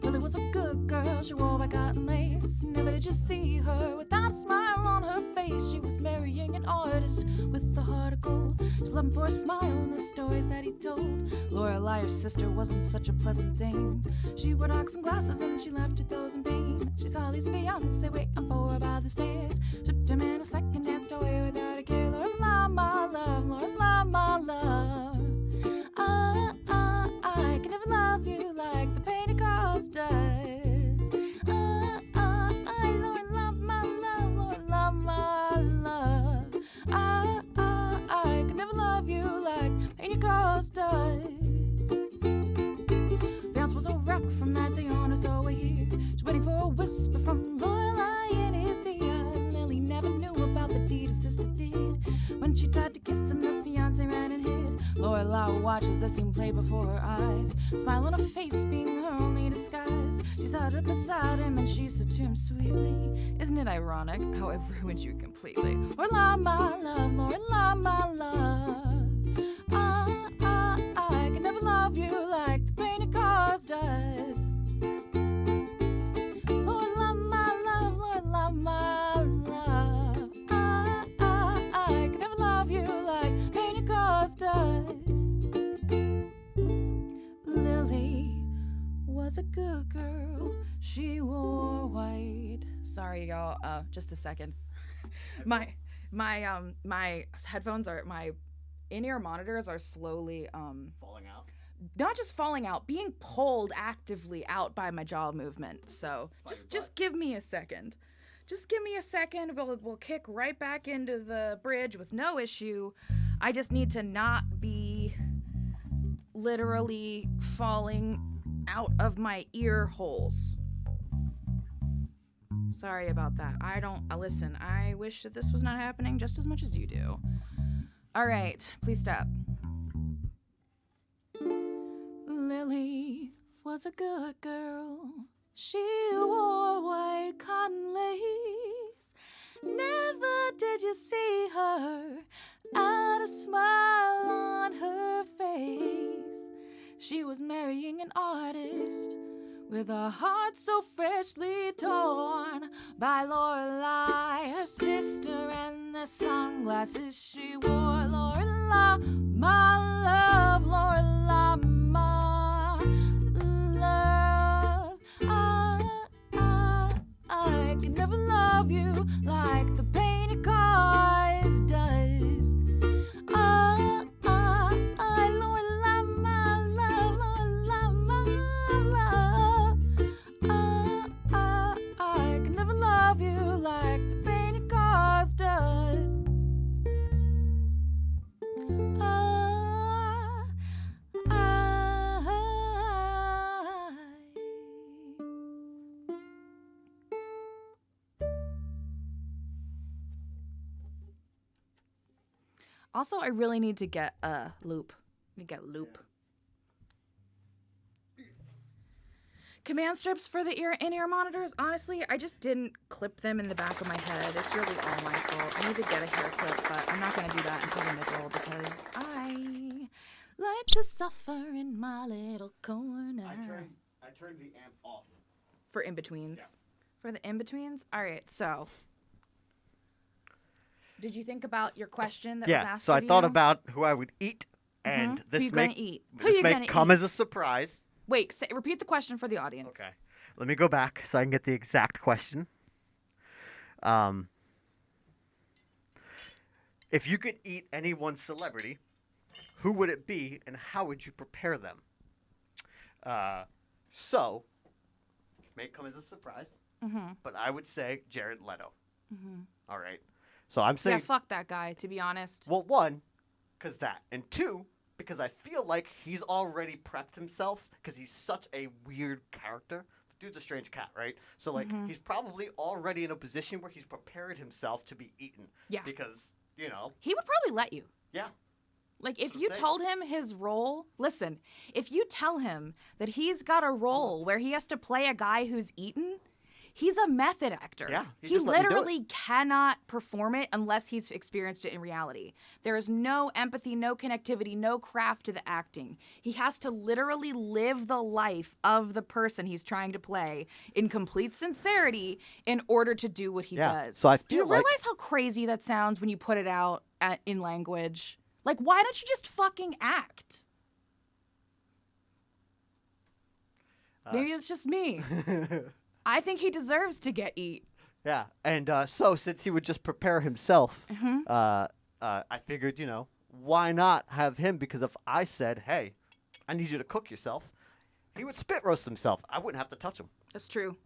Lily was a good girl, she wore white cotton lace. Never did you see her without a smile on her face. She was marrying an artist with a heart of gold. She's loving for a smile and the stories that he told. Lorelei, her sister, wasn't such a pleasant dame. She wore dark sunglasses and she laughed at those in pain. She saw Lee's fiance waiting for her by the stairs. Stripped him in a second, danced away without a care. Lorelei, my love, Lorelei, my love. I can never love you like the painted cross does. Lorelei, my love, Lorelei, my love. I can never love you like painted cross does. Vance was a wreck from that day on, so we're here. She's waiting for a whisper from Lorelei in his ear. Lily never knew about the deed her sister did. When she tried to kiss him, the fiance ran and hid. Lorelei watches the scene play before her eyes. Smile on her face being her only disguise. She sat up beside him and she said to him sweetly, isn't it ironic how I've ruined you completely? Lorelei, my love, Lorelei, my love. I can never love you like the painted cars does. Lorelei, my love, Lorelei, my love. I can never love you like painted cars does. Lily was a good girl. She wore white. Sorry, y'all. Just a second. My headphones are my in-ear monitors are slowly falling out. Not just falling out, being pulled actively out by my jaw movement. So just give me a second. Just give me a second. We'll kick right back into the bridge with no issue. I just need to not be literally falling out of my ear holes. Sorry about that. Listen, I wish that this was not happening just as much as you do. All right, please stop. Lily was a good girl. She wore white cotton lace. Never did you see her add a smile on her face. She was marrying an artist with a heart so freshly torn by Lorelei, her sister, and the sunglasses she wore. Lorelei, my love, Lorelei, my love. I could never love you like the pain it caused does. Lorelei, my love, Lorelei, my love. I could never love you like the pain it caused does. Also, I really need to get a loop. Command strips for the in-ear monitors. Honestly, I just didn't clip them in the back of my head. It's really all my fault. I need to get a hair clip, but I'm not going to do that until the middle because I like to suffer in my little corner. I turned the amp off. For in-betweens. Yeah. For the in-betweens? All right, so... Did you think about your question that was asked so of I thought about who I would eat, and Who you gonna eat? Who this you may gonna come eat? as a surprise. Wait, repeat the question for the audience. Okay. Let me go back so I can get the exact question. If you could eat any one celebrity, who would it be, and how would you prepare them? So, may come as a surprise, but I would say Jared Leto. All right. So I'm saying... Yeah, fuck that guy, to be honest. Well, one, because that. And two, because I feel like he's already prepped himself, because he's such a weird character. The dude's a strange cat, right? So, like, he's probably already in a position where he's prepared himself to be eaten. Yeah. Because, you know... He would probably let you. Yeah. Like, if you told him his role... Listen, if you tell him that he's got a role where he has to play a guy who's eaten... He's a method actor. Yeah, he literally cannot perform it unless he's experienced it in reality. There is no empathy, no connectivity, no craft to the acting. He has to literally live the life of the person he's trying to play in complete sincerity in order to do what he does. So I feel do you realize how crazy that sounds when you put it out in language? Like, why don't you just fucking act? Maybe it's just me. I think he deserves to get eat. Yeah, and so since he would just prepare himself, I figured, you know, why not have him? Because if I said, hey, I need you to cook yourself, he would spit roast himself. I wouldn't have to touch him. That's true.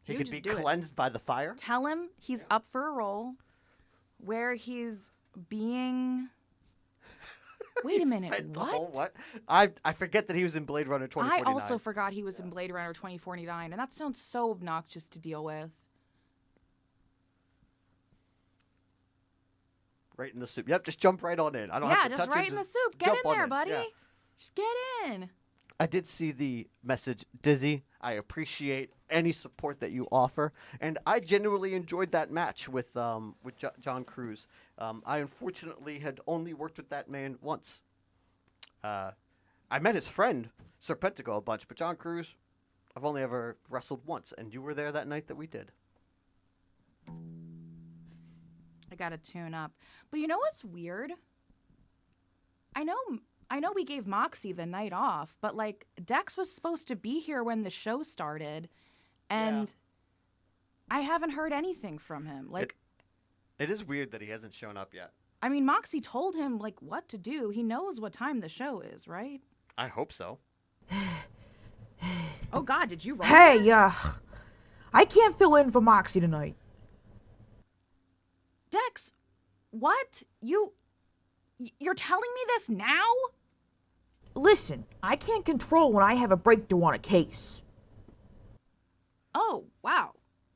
He could be cleansed by the fire. Tell him he's up for a role where he's being... Wait a minute, what? I forget that he was in Blade Runner 2049. I also forgot he was in Blade Runner 2049, and that sounds so obnoxious to deal with. Right in the soup. Yep, just jump right on in. I don't have to touch just right in the soup. Get in there, buddy. Yeah. Just get in. I did see the message, Dizzy. I appreciate any support that you offer, and I genuinely enjoyed that match with John Cruz. I unfortunately had only worked with that man once. I met his friend Serpentico a bunch, but John Cruz, I've only ever wrestled once, and you were there that night that we did. I gotta tune up. But you know what's weird? I know we gave Moxie the night off, but like Dex was supposed to be here when the show started, and I haven't heard anything from him. Like, it is weird that he hasn't shown up yet. I mean, Moxie told him like what to do. He knows what time the show is, right? I hope so. Oh God, did you roll? Hey, I can't fill in for Moxie tonight. Dex, what? You're telling me this now? Listen, I can't control when I have a breakthrough on a case. Oh, wow.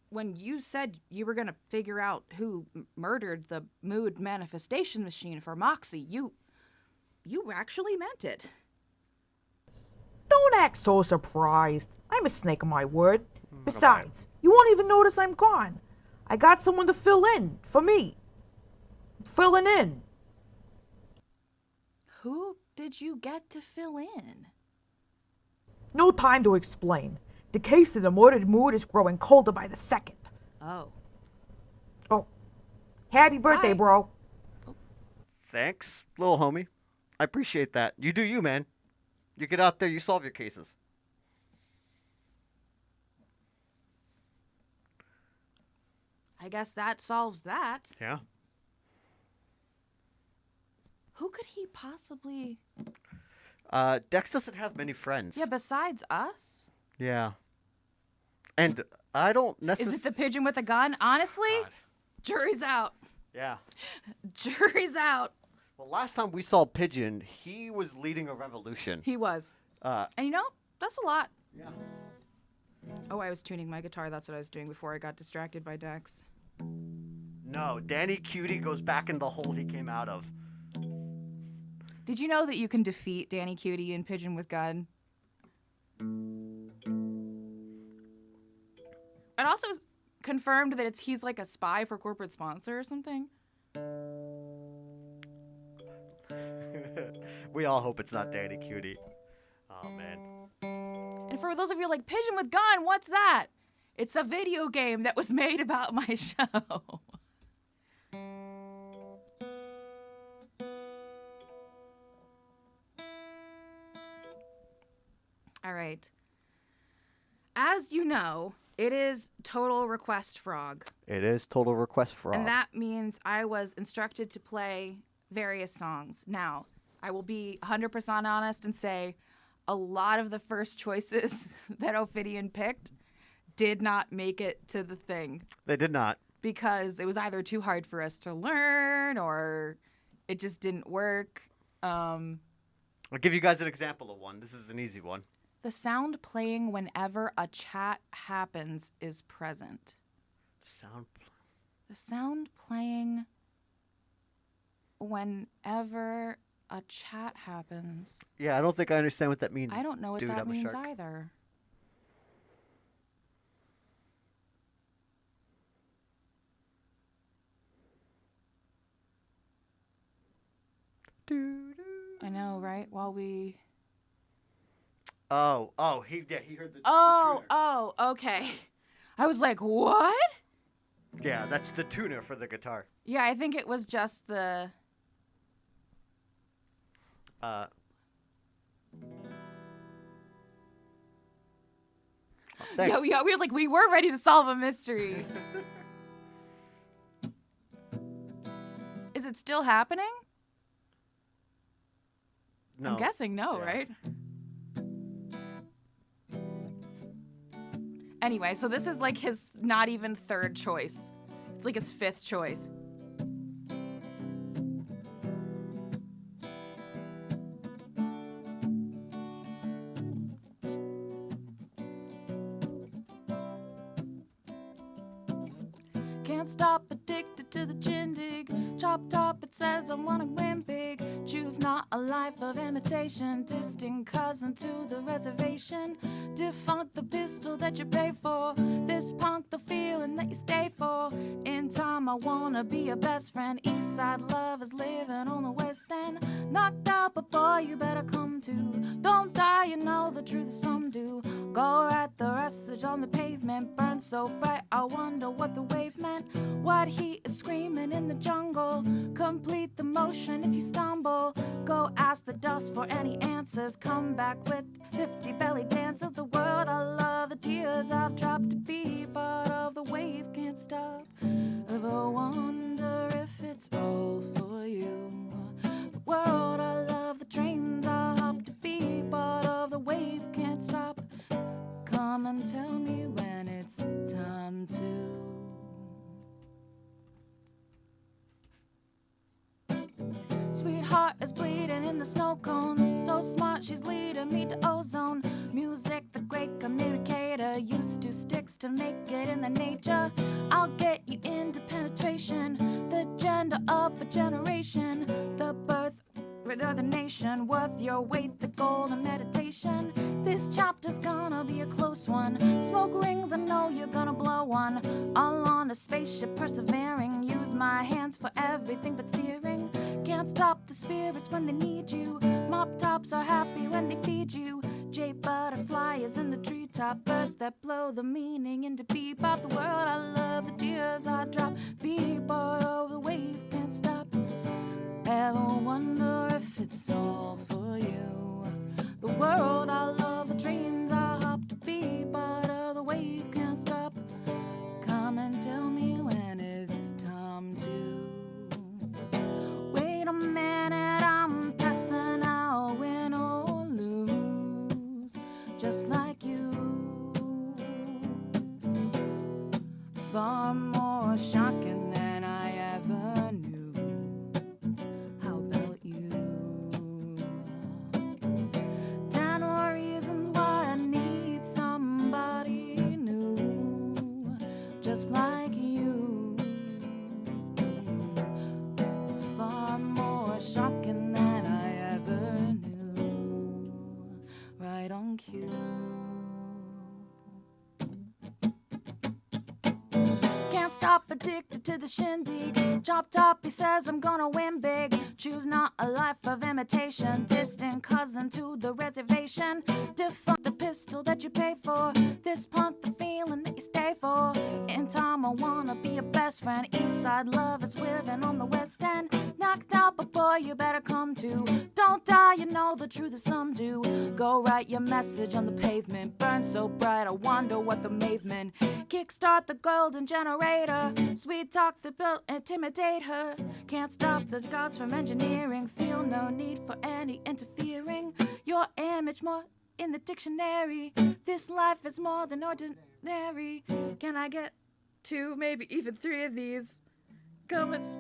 When you said you were gonna figure out who murdered the mood manifestation machine for Moxie, you actually meant it. Don't act so surprised. I'm a snake of my word. Besides, you won't even notice I'm gone. I got someone to fill in for me. Filling in. Who did you get to fill in? No time to explain. The case of the murdered mood is growing colder by the second. Oh. Oh. Happy birthday, bro. Thanks, little homie. I appreciate that. You do you, man. You get out there, you solve your cases. I guess that solves that. Yeah. Who could he possibly... Dex doesn't have many friends. Yeah, besides us? Yeah. And I don't necessarily... Is it the pigeon with a gun? Honestly, jury's out. Yeah. Jury's out. Well, last time we saw Pigeon, he was leading a revolution. He was. And you know, that's a lot. Yeah. Oh, I was tuning my guitar. That's what I was doing before I got distracted by Dex. No, Danny Cutie goes back in the hole he came out of. Did you know that you can defeat Danny Cutie in Pigeon with Gun? It also confirmed that he's like a spy for corporate sponsor or something. We all hope it's not Danny Cutie. Oh, man. And for those of you like, Pigeon with Gun, what's that? It's a video game that was made about my show. All right. As you know, it is Total Request Frog. It is Total Request Frog. And that means I was instructed to play various songs. Now, I will be 100% honest and say a lot of the first choices that Ophidian picked did not make it to the thing. They did not. Because it was either too hard for us to learn or it just didn't work. I'll give you guys an example of one. This is an easy one. The sound playing whenever a chat happens is present. The sound playing whenever a chat happens. Yeah, I don't think I understand what that means. I don't know what Dude, that I'm a means shark. either. I know, right? While we... Oh, he heard the... Oh, okay. I was like, what? Yeah, that's the tuner for the guitar. Yeah, I think it was just the... Thanks. Yeah, we were ready to solve a mystery. Is it still happening? No. I'm guessing no, Yeah. right? Anyway, so this is like his not even third choice. It's like his fifth choice. Can't stop, addicted to the shindig. Chop top, it says I wanna win big. Choose not a life of imitation. Distant cousin to the reservation. Defunct the pistol that you pay for. This punk the feeling that you stay for. In time I wanna be your best friend. East side love is living on the west end. Knocked out, but boy you better come to. Don't die, you know the truth some do. Go write the message on the pavement. Burn so bright I wonder what the wave meant. What heat is screaming in the jungle. Complete the motion if you stumble. Go ask the dust for any answers. Come back with 50 belly dancers. The world I love, the tears I've dropped. To be part of the wave can't stop. Ever wonder if it's all for you? The world I love, the trains I hop. To be part of the wave can't stop. Come and tell me when it's time to. Sweetheart is bleeding in the snow cone. So so smart, she's leading me to ozone. Music, the great communicator, used to sticks to make it in the nature. I'll get you into penetration, the gender of a generation, the birth of the nation, worth your weight, the gold of meditation. This chapter's gonna be a close one. Smoke rings, I know you're gonna blow one. All on a spaceship persevering. Use my hands for everything but steering. Can't stop the spirits when they need you. Mop tops are happy when they feed you. Jay butterfly is in the treetop. Birds that blow the meaning into bebop. The world I love, the tears I drop. Beatboard over the wave, can't stop. Ever wonder if it's all for you? The world I love, the dreams I hop to be part of the wave, can't stop. Come and tell me when it's time to. Wait a minute, I'm passing out, win or lose, just like you. Far more shocking than I ever knew. How about you? 10 more reasons why I need somebody new, just like you. Far more shocking than I ever knew. Right on cue. Can't stop, addicted to the shindig. Chop top, he says I'm gonna win big. Choose not a life of imitation. Distant cousin to the reservation. Defunct the pistol that you pay for. This punk, the feeling that you stay for. In time, I wanna be your best friend. East side love is living on the west end. Knocked out, but boy, you better come to. Don't die, you know the truth is some do. Go write your message on the pavement. Burn so bright, I wonder what the maven. Kickstart the golden generator. Sweet talk to build, intimidate her. Can't stop the gods from engineering. Feel no need for any interfering. Your image more in the dictionary. This life is more than ordinary. Can I get 2, maybe even 3 of these? Comets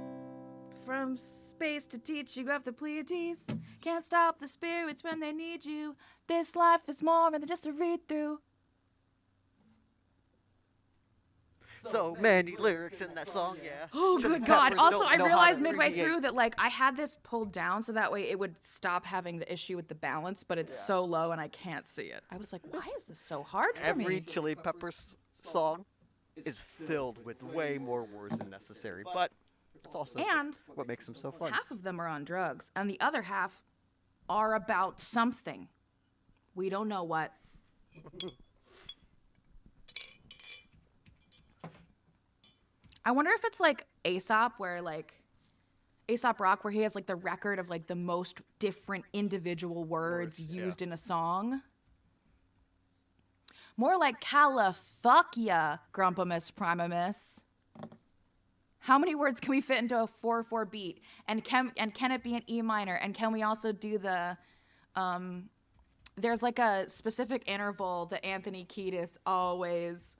from space to teach you of the Pleiades. Can't stop the spirits when they need you. This life is more than just a read-through. So many lyrics in that song, yeah. Oh, Chili good God. Peppers Also, don't I know how realized to midway abbreviate. through that, like, I had this pulled down so that way it would stop having the issue with the balance, but it's so low and I can't see it. I was like, why is this so hard for Every me? Chili Peppers song is filled with way more words than necessary, but it's also And what makes them so fun. half of them are on drugs, and the other half are about something. We don't know what. I wonder if it's like Aesop, where like Aesop Rock, where he has like the record of like the most different individual words used in a song. More like Califuckia, Grumpamus Primamus. How many words can we fit into a 4/4 beat? And can it be an E minor? And can we also do the there's like a specific interval that Anthony Kiedis always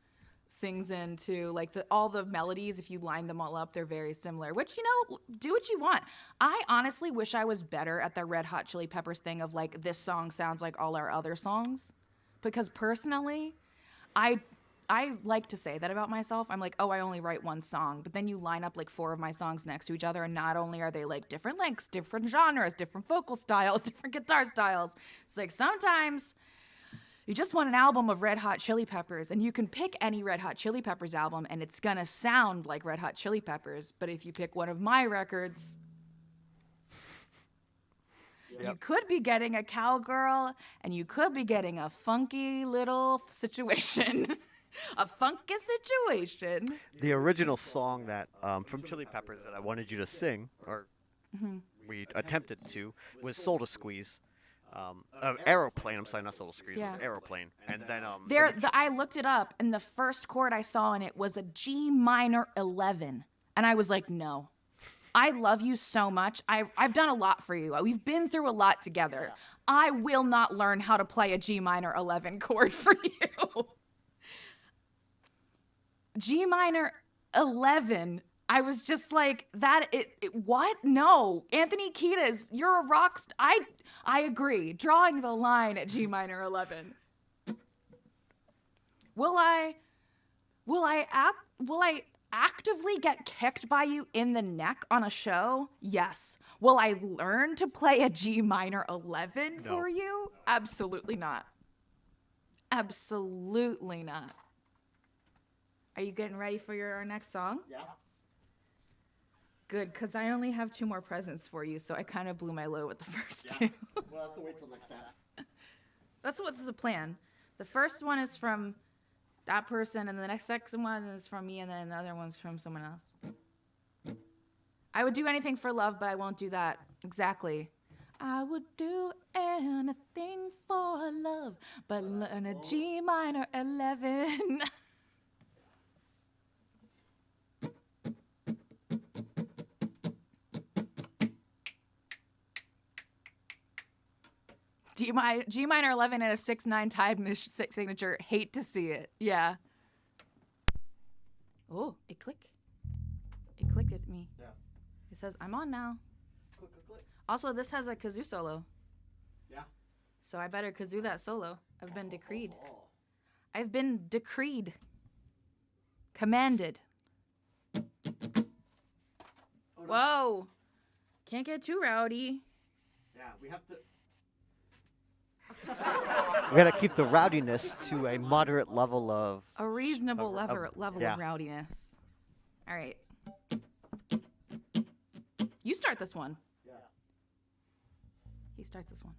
sings into, like all the melodies, if you line them all up, they're very similar, which, you know, do what you want. I honestly wish I was better at the Red Hot Chili Peppers thing of like, this song sounds like all our other songs, because personally, I like to say that about myself. I'm like, oh, I only write one song, but then you line up like 4 of my songs next to each other, and not only are they like different lengths, different genres, different vocal styles, different guitar styles, it's like sometimes you just want an album of Red Hot Chili Peppers, and you can pick any Red Hot Chili Peppers album, and it's gonna sound like Red Hot Chili Peppers. But if you pick one of my records, you could be getting a cowgirl, and you could be getting a funky little situation. A funky situation. The original song that from Chili Peppers that I wanted you to sing, or we attempted to, was Soul to Squeeze. Aeroplane. I'm sorry, not Soul to Squeeze. Yeah. It was Aeroplane. And then I looked it up, and the first chord I saw in it was a G minor 11, and I was like, no. I love you so much. I've done a lot for you. We've been through a lot together. Yeah. I will not learn how to play a G minor 11 chord for you. G minor 11 I was just like, what? No. Anthony Kiedis, you're a rock I agree. Drawing the line at G minor 11. Will I actively get kicked by you in the neck on a show? Yes. Will I learn to play a G minor 11 for you? Absolutely not. Absolutely not. Are you getting ready for your next song? Yeah. Good, because I only have 2 more presents for you, so I kind of blew my load with the first 2. We'll have to wait till next half. That's what's the plan. The first one is from that person, and the second one is from me, and then the other one's from someone else. I would do anything for love, but I won't do that. Exactly. I would do anything for love, but learn a G minor 11. G minor 11 and a 6/9 time signature. Hate to see it. Yeah. Oh, it clicked. It clicked at me. Yeah. It says, I'm on now. Click, click, click. Also, this has a kazoo solo. Yeah. So I better kazoo that solo. I've been decreed. I've been decreed. Commanded. Whoa. Can't get too rowdy. Yeah, we have to. We gotta keep the rowdiness to a moderate level of... A reasonable level yeah. of rowdiness. All right. You start this one. Yeah. He starts this one.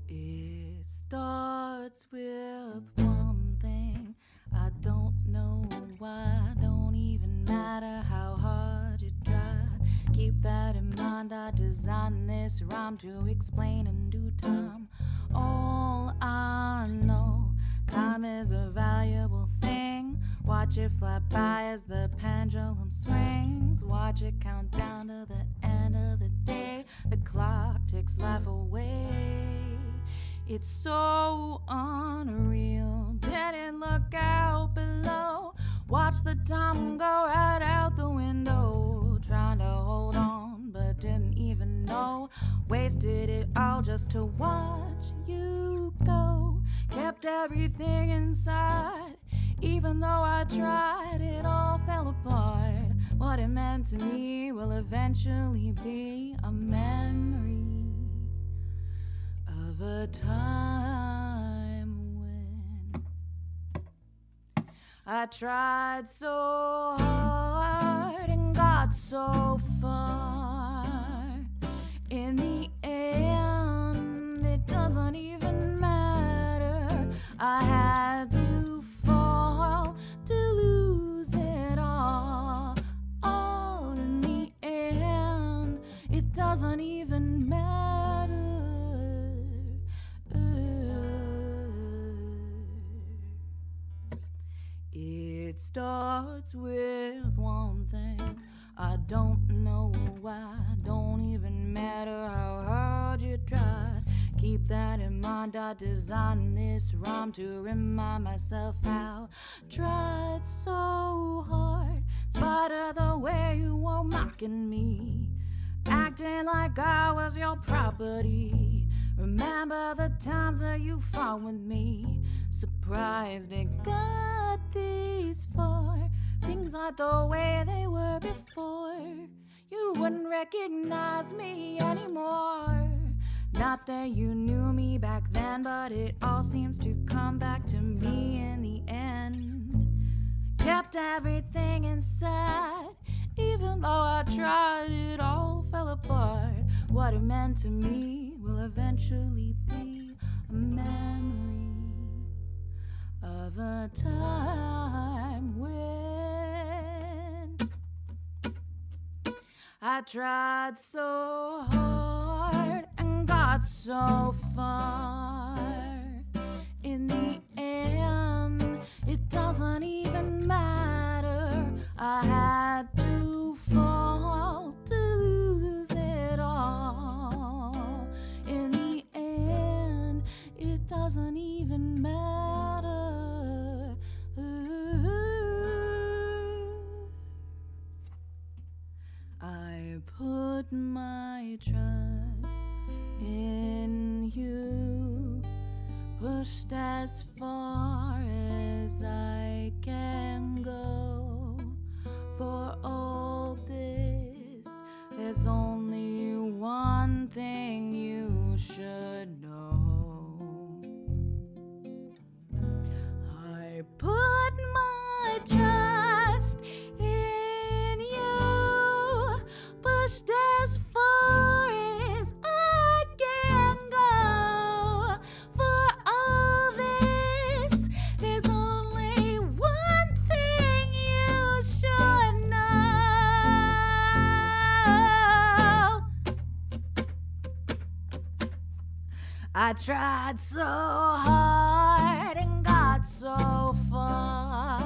It starts with one thing. I don't know why. Don't even matter how hard you try. Keep that in mind. I designed this rhyme to explain in due time. All I know, time is a valuable thing. Watch it fly by as the pendulum swings. Watch it count down to the end of the day. The clock takes life away. It's so unreal. Didn't look out below. Watch the time go right out the window. Trying to hold on, but didn't even know. Wasted it all just to watch you go. Kept everything inside. Even though I tried, it all fell apart. What it meant to me will eventually be a memory of a time when I tried so hard and got so far. In the end, it doesn't even matter. I had to fall to lose it all. All in the end, it doesn't even matter. It starts with one thing. I don't know why. Don't even matter how hard you try. Keep that in mind. I designed this rhyme to remind myself how tried so hard. Spite of the way you were mocking me, acting like I was your property. Remember the times that you fought with me. Surprised it got this far. Things aren't the way they were before. You wouldn't recognize me anymore. Not that you knew me back then, but it all seems to come back to me in the end. Kept everything inside. Even though I tried, it all fell apart. What it meant to me will eventually be a memory of a time when I tried so hard and got so far. In the end, it doesn't even matter. I had to fall to lose it all. In the end, it doesn't even matter. I put my trust in you, pushed as far as I can go. For all this, there's only one thing you should know. I put my trust in you, pushed as far as I can go. For all this, there's only one thing you should know. I tried so hard and got so far.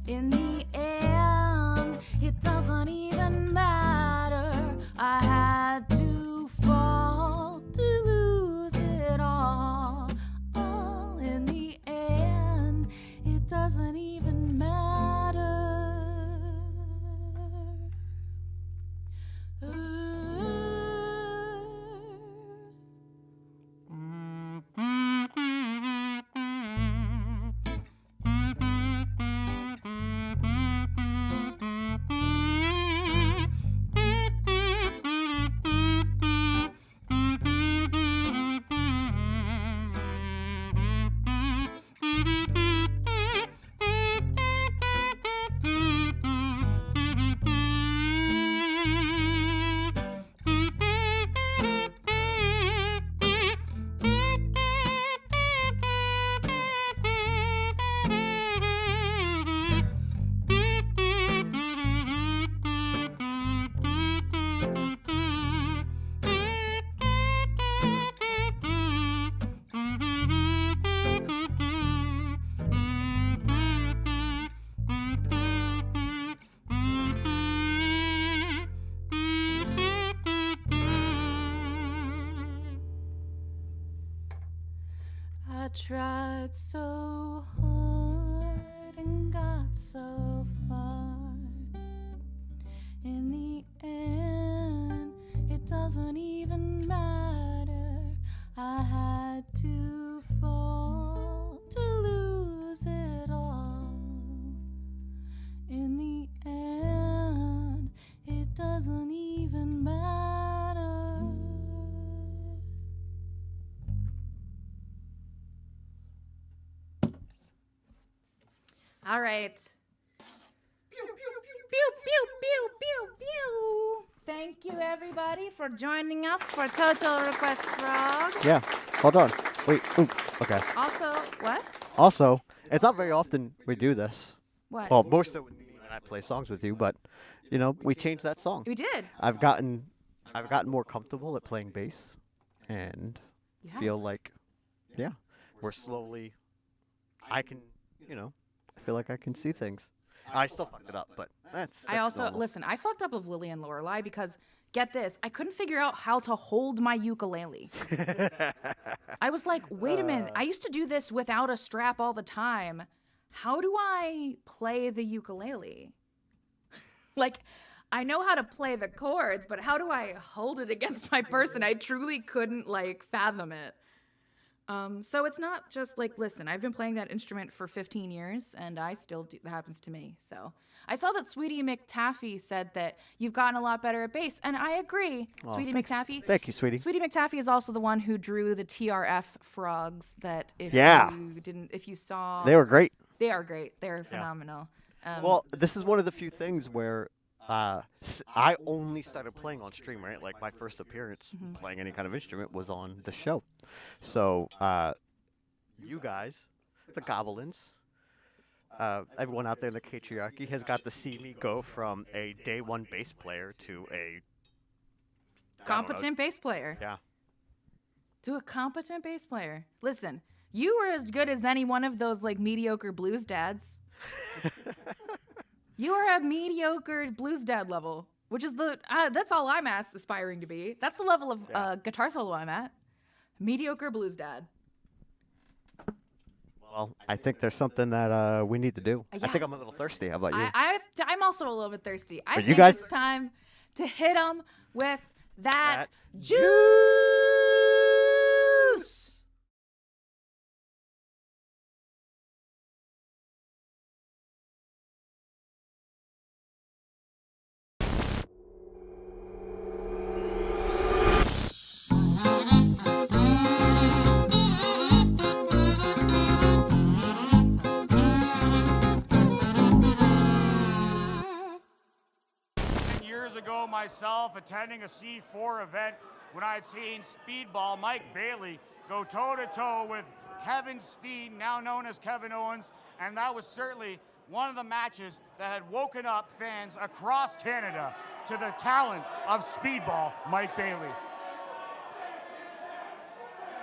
In the end, it doesn't even matter. I had to fall to lose it all. All in the end, it doesn't even matter. I tried so hard and got so far. In the end, it doesn't even matter. I had to fall to lose it all. In the end, it doesn't even matter. All right. Pew, pew, pew, pew, pew. Thank you, everybody, for joining us for Total Request Frog. Yeah. Hold on. Wait. Ooh. Okay. Also, what? Also, it's not very often we do this. What? Well, more so with me when I play songs with you, but you know, we changed that song. We did. I've gotten more comfortable at playing bass, and Yeah. feel like, yeah, we're slowly. I can, you know, I feel like I can see things. I still fucked it up, but that's I also normal. listen. I fucked up with Lily and Lorelai because get this, I couldn't figure out how to hold my ukulele. I was like, wait a minute. I used to do this without a strap all the time. How do I play the ukulele? Like, I know how to play the chords, but how do I hold it against my person? I truly couldn't like fathom it. So it's not just like, listen, I've been playing that instrument for 15 years and I still do, that happens to me. So I saw that Sweetie McTaffy said that you've gotten a lot better at bass, and I agree. Aw, Sweetie thanks. McTaffy. Thank you, Sweetie. Sweetie McTaffy is also the one who drew the TRF frogs that if Yeah. if you saw. They were great. They are great. They're phenomenal. Well, this is one of the few things where I only started playing on stream, right? Like my first appearance playing any kind of instrument was on the show. So you guys, the Goblins, everyone out there in the Patriarchy has got to see me go from a day one bass player to a competent bass player. Yeah. To a competent bass player. Listen, you were as good as any one of those like mediocre blues dads. You are a mediocre blues dad level, which is that's all I'm aspiring to be. That's the level of guitar solo I'm at. Mediocre blues dad. Well, I think there's something that we need to do. I Yeah. think I'm a little thirsty. How about you? I'm also a little bit thirsty. I But think you guys- it's time to hit them with that juice. Years ago, myself attending a C4 event when I had seen Speedball Mike Bailey go toe-to-toe with Kevin Steen, now known as Kevin Owens, and that was certainly one of the matches that had woken up fans across Canada to the talent of Speedball Mike Bailey.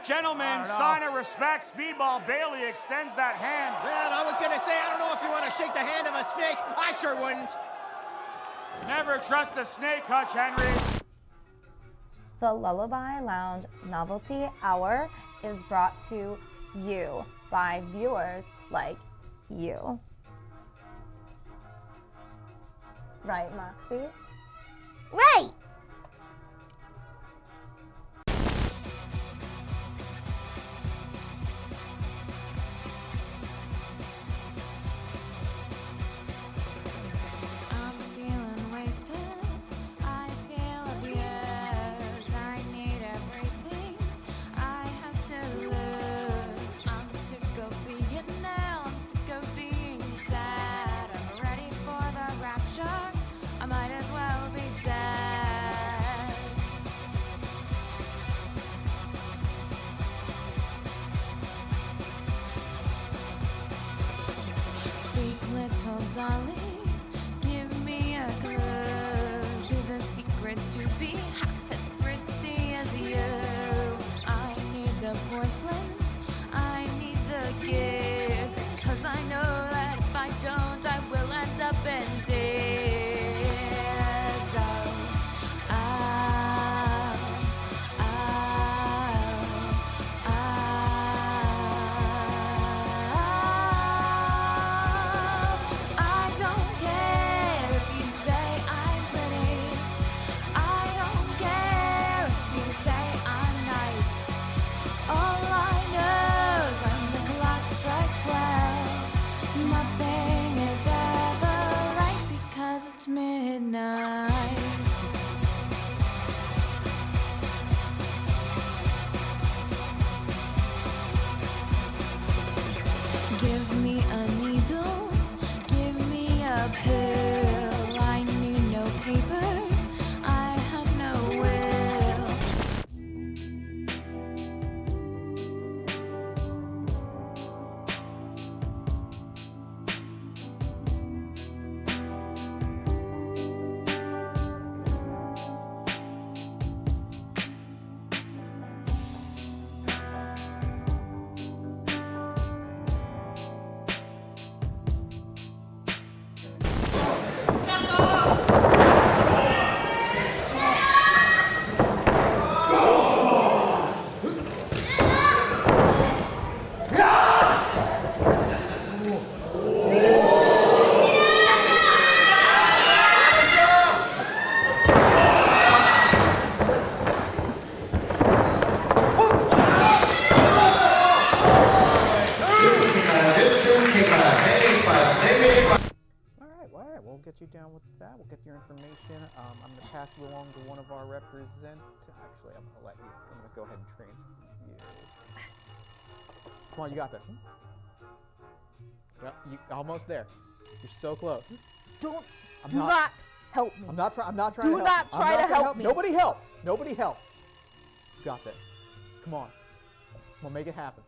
Gentlemen, sign of respect, Speedball Bailey extends that hand. Man, I was gonna say, I don't know if you want to shake the hand of a snake. I sure wouldn't. Never trust a snake, Hutch Henry. The Lullaby Lounge Novelty Hour is brought to you by viewers like you. Right, Moxie? Right! I'm feeling wasted. I feel abused. I need everything I have to lose. I'm sick of being down. I'm sick of being sad. I'm ready for the rapture. I might as well be dead. Speak, little darling. Give me a clue to the secret to be half as pretty as you. I need the porcelain, I need the gift, because I know that if I don't, I will end up in tears. I don't care if you say I'm pretty. I don't care if you say I'm nice. All I know is when the clock strikes 12, nothing is ever right because it's midnight. Give me a needle, give me a pill. I need no papers, I have no will. All right, we'll get you down with that. We'll get your information. I'm going to pass it along to one of our representatives. Actually, I'm going to go ahead and transfer you. Come on, you got this. Yep, you almost there. You're so close. Do not help me. I'm not trying to Do help. not I'm try to gonna help me. Nobody help. Nobody help. You got this. Come on. Come on, make it happen.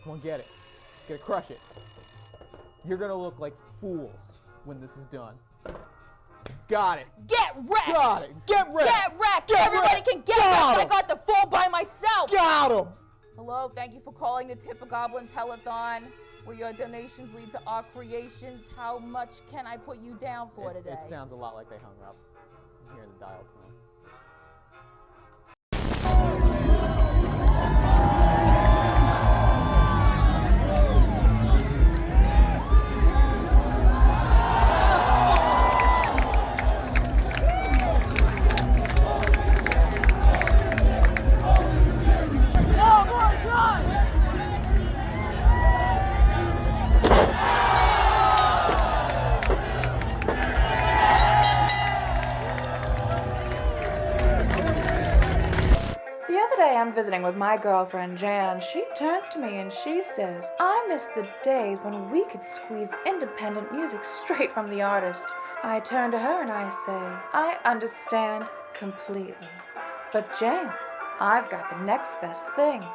Come on, get it. Get it, crush it. You're gonna look like fools when this is done. Got it. Get wrecked! Got it. Get wrecked. Get wrecked! Get Everybody wrecked. can get Got wrecked! I him. got the phone by myself! Got him! Hello, thank you for calling the Tip a Goblin Telethon. Will your donations lead to our creations? How much can I put you down for today? It sounds a lot like they hung up. I'm hearing the dial tone. Oh my God! The other day I'm visiting with my girlfriend Jan, and she turns to me and she says, I miss the days when we could squeeze independent music straight from the artist. I turn to her and I say, I understand completely. But Jan, I've got the next best thing.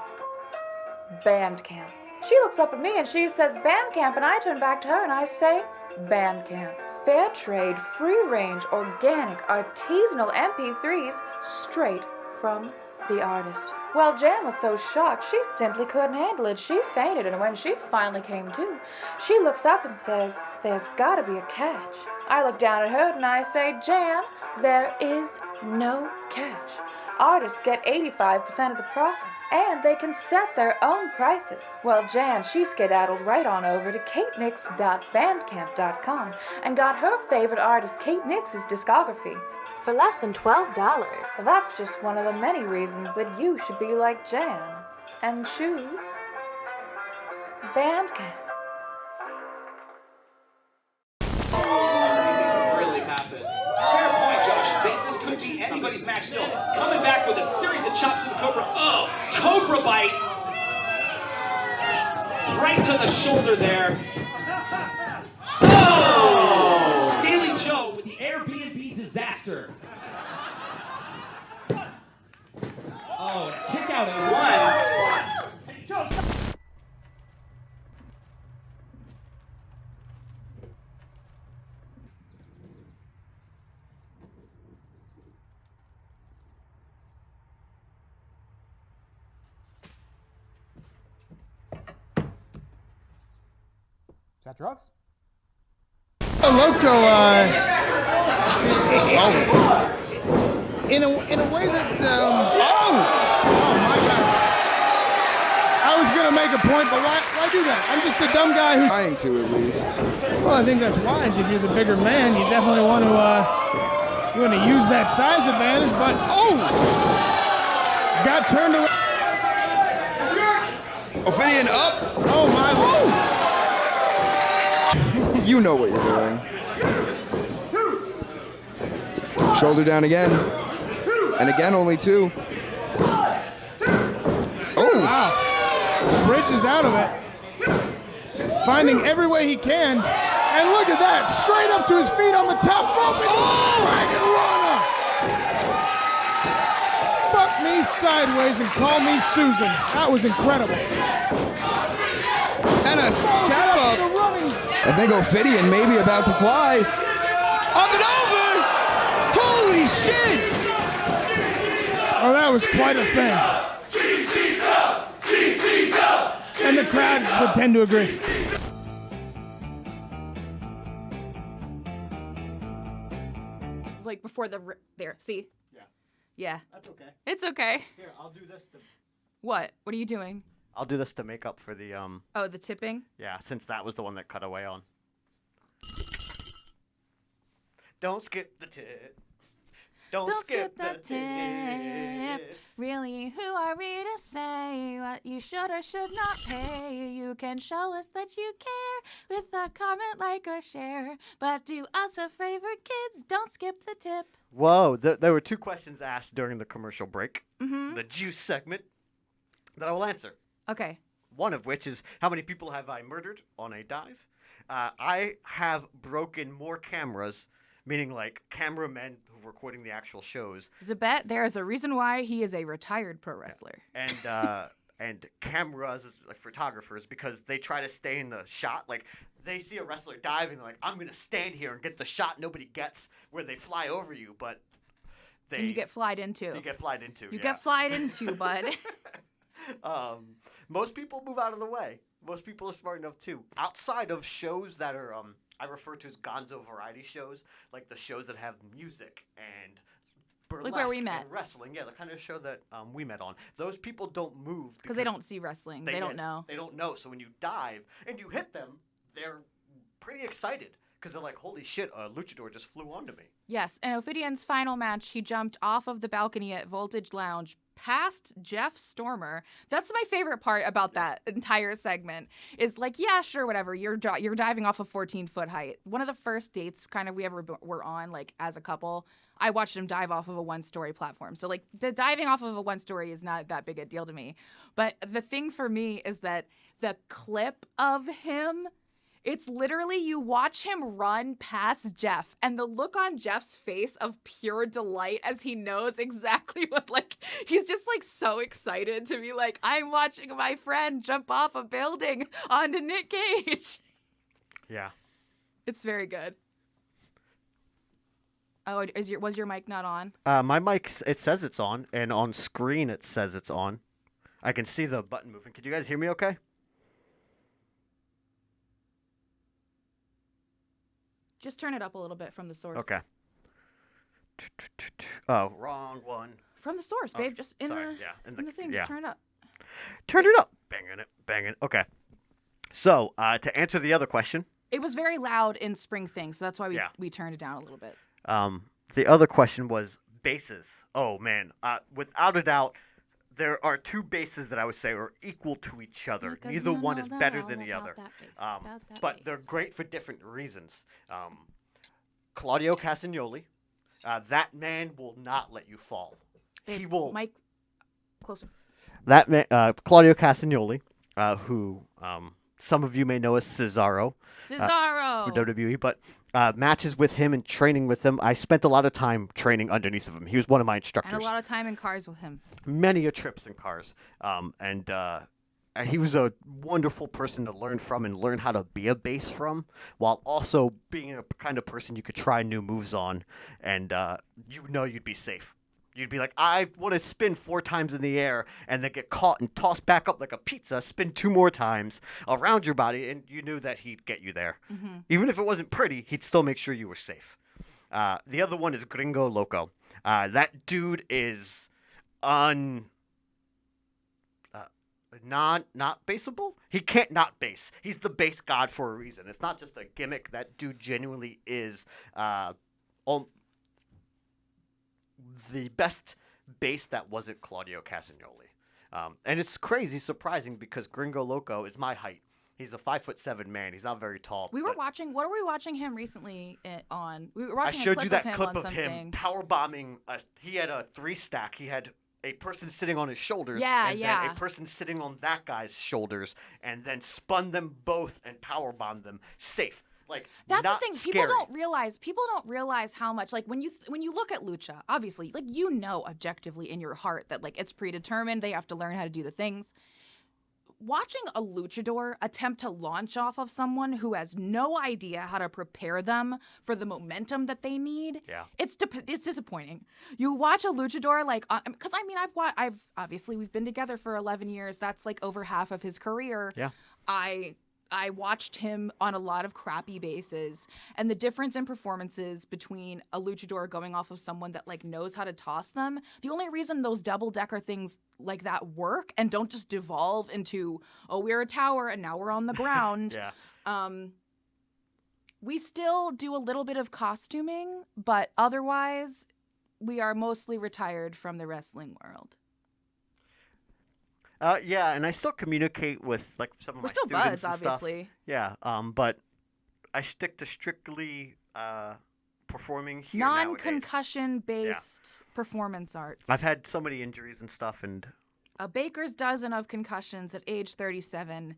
Bandcamp. She looks up at me and she says Bandcamp, and I turn back to her and I say Bandcamp. Fair trade, free range, organic, artisanal MP3s straight from the artist. Well, Jan was so shocked she simply couldn't handle it. She fainted, and when she finally came to, she looks up and says, there's gotta be a catch. I look down at her and I say, Jan, there is no catch. Artists get 85% of the profit, and they can set their own prices. Well, Jan, she skedaddled right on over to katenix.bandcamp.com and got her favorite artist Kate Nix's discography for less than $12. That's just one of the many reasons that you should be like Jan and choose Bandcamp. Really happened. Fair point, Josh. This could be anybody's match still. Coming back with a series of chops to the Cobra. Oh, Cobra bite. Right to the shoulder there. Oh! Scaly Joe with the Airbnb disaster. Oh, and a kick out at one. Is that drugs? Loco, in a way that, oh my God. I was gonna make a point, but why do that? I'm just a dumb guy who's trying to, at least. Well, I think that's wise. If you're the bigger man, you definitely want to use that size advantage, but got turned around. Ophidian up. Oh my Lord. You know what you're doing. Shoulder down again. And again, only two. Oh! Wow. Bridge is out of it. Finding every way he can. And look at that. Straight up to his feet on the top rope. Fuck me sideways and call me Susan. That was incredible. And a step up. I think Ophidian may be about to fly. Up and over! Holy shit! Oh, that was quite a thing. And the crowd would tend to agree. Like before there, see? Yeah. Yeah. That's okay. It's okay. Here, I'll do this to... What? What are you doing? I'll do this to make up for the, Oh, the tipping? Yeah, since that was the one that cut away on. Don't skip the tip. Don't skip the tip. Really, who are we to say what you should or should not pay? You can show us that you care with a comment, like, or share. But do us a favor, kids, don't skip the tip. Whoa, there were two questions asked during the commercial break. Mm-hmm. The juice segment that I will answer. Okay. One of which is, how many people have I murdered on a dive? I have broken more cameras, meaning like cameramen who are recording the actual shows. Zabet, there is a reason why he is a retired pro wrestler. And and cameras, like photographers, because they try to stay in the shot. Like, they see a wrestler dive and they're like, I'm going to stand here and get the shot nobody gets, where they fly over you, but they... And you get flied into. You get flied into, You get flied into, bud. Most people move out of the way. Most people are smart enough too. Outside of shows that are, I refer to as gonzo variety shows, like the shows that have music and burlesque Like Where We Met. and wrestling. Yeah, the kind of show that we met on. Those people don't move Because they don't see wrestling. They don't know. They don't know. So when you dive and you hit them, they're pretty excited because they're like, "Holy shit, a luchador just flew onto me." Yes, in Ophidian's final match, he jumped off of the balcony at Voltage Lounge past Jeff Stormer. That's my favorite part about that entire segment is like, yeah, sure, whatever. You're diving off a 14-foot height. One of the first dates kind of we ever were on, like, as a couple, I watched him dive off of a one-story platform. So, like, the diving off of a one-story is not that big a deal to me. But the thing for me is that the clip of him, it's literally you watch him run past Jeff and the look on Jeff's face of pure delight as he knows exactly what, like, he's just like so excited to be like, I'm watching my friend jump off a building onto Nick Cage. Yeah. It's very good. Oh, was your mic not on? My mic, it says it's on, and on screen it says it's on. I can see the button moving. Can you guys hear me okay? Just turn it up a little bit from the source. Okay. Oh, wrong one. From the source, babe. Just in sorry, the in the thing. yeah. Just turn it up. Turn it up. Banging it. Okay. So, to answer the other question. It was very loud in Spring Thing, so that's why we turned it down a little bit. The other question was bases. Oh, man. Without a doubt, there are two bases that I would say are equal to each other. Neither one is better than the other. But they're great for different reasons. Claudio Castagnoli, that man will not let you fall. Babe, he will. Mike, closer. That man, Claudio Castagnoli, who some of you may know as Cesaro. Cesaro! For WWE, but matches with him and training with him. I spent a lot of time training underneath of him. He was one of my instructors. And a lot of time in cars with him. Many a trips in cars. And he was a wonderful person to learn from and learn how to be a base from, while also being a kind of person you could try new moves on, and you'd be safe. You'd be like, I want to spin 4 times in the air and then get caught and tossed back up like a pizza, spin 2 more times around your body, and you knew that he'd get you there. Mm-hmm. Even if it wasn't pretty, he'd still make sure you were safe. The other one is Gringo Loco. That dude is not baseable. He can't not base. He's the base god for a reason. It's not just a gimmick. That dude genuinely is the best base that wasn't Claudio Castagnoli. And it's crazy, surprising, because Gringo Loco is my height. He's a 5'7" man. He's not very tall. We were watching. What were we watching him recently on? We were watching. I showed you that him clip on of him power bombing. He had a 3-stack. He had a person sitting on his shoulders. Yeah. Then a person sitting on that guy's shoulders, and then spun them both and power bombed them safe. Like, that's not the thing. scary. People don't realize how much, like, when you look at lucha, obviously, like, you know objectively in your heart that, like, it's predetermined. They have to learn how to do the things. Watching a luchador attempt to launch off of someone who has no idea how to prepare them for the momentum that they need, it's disappointing. You watch a luchador, like, because I mean, I've obviously we've been together for 11 years. That's like over half of his career. Yeah. I watched him on a lot of crappy bases, and the difference in performances between a luchador going off of someone that, like, knows how to toss them. The only reason those double-decker things like that work and don't just devolve into, oh, we're a tower and now we're on the ground. We still do a little bit of costuming, but otherwise we are mostly retired from the wrestling world. Yeah, and I still communicate with, like, some of my students. We're still buds, and stuff. obviously. Yeah, but I stick to strictly performing here non-concussion-based performance arts. I've had so many injuries and stuff, and a baker's dozen of concussions at age 37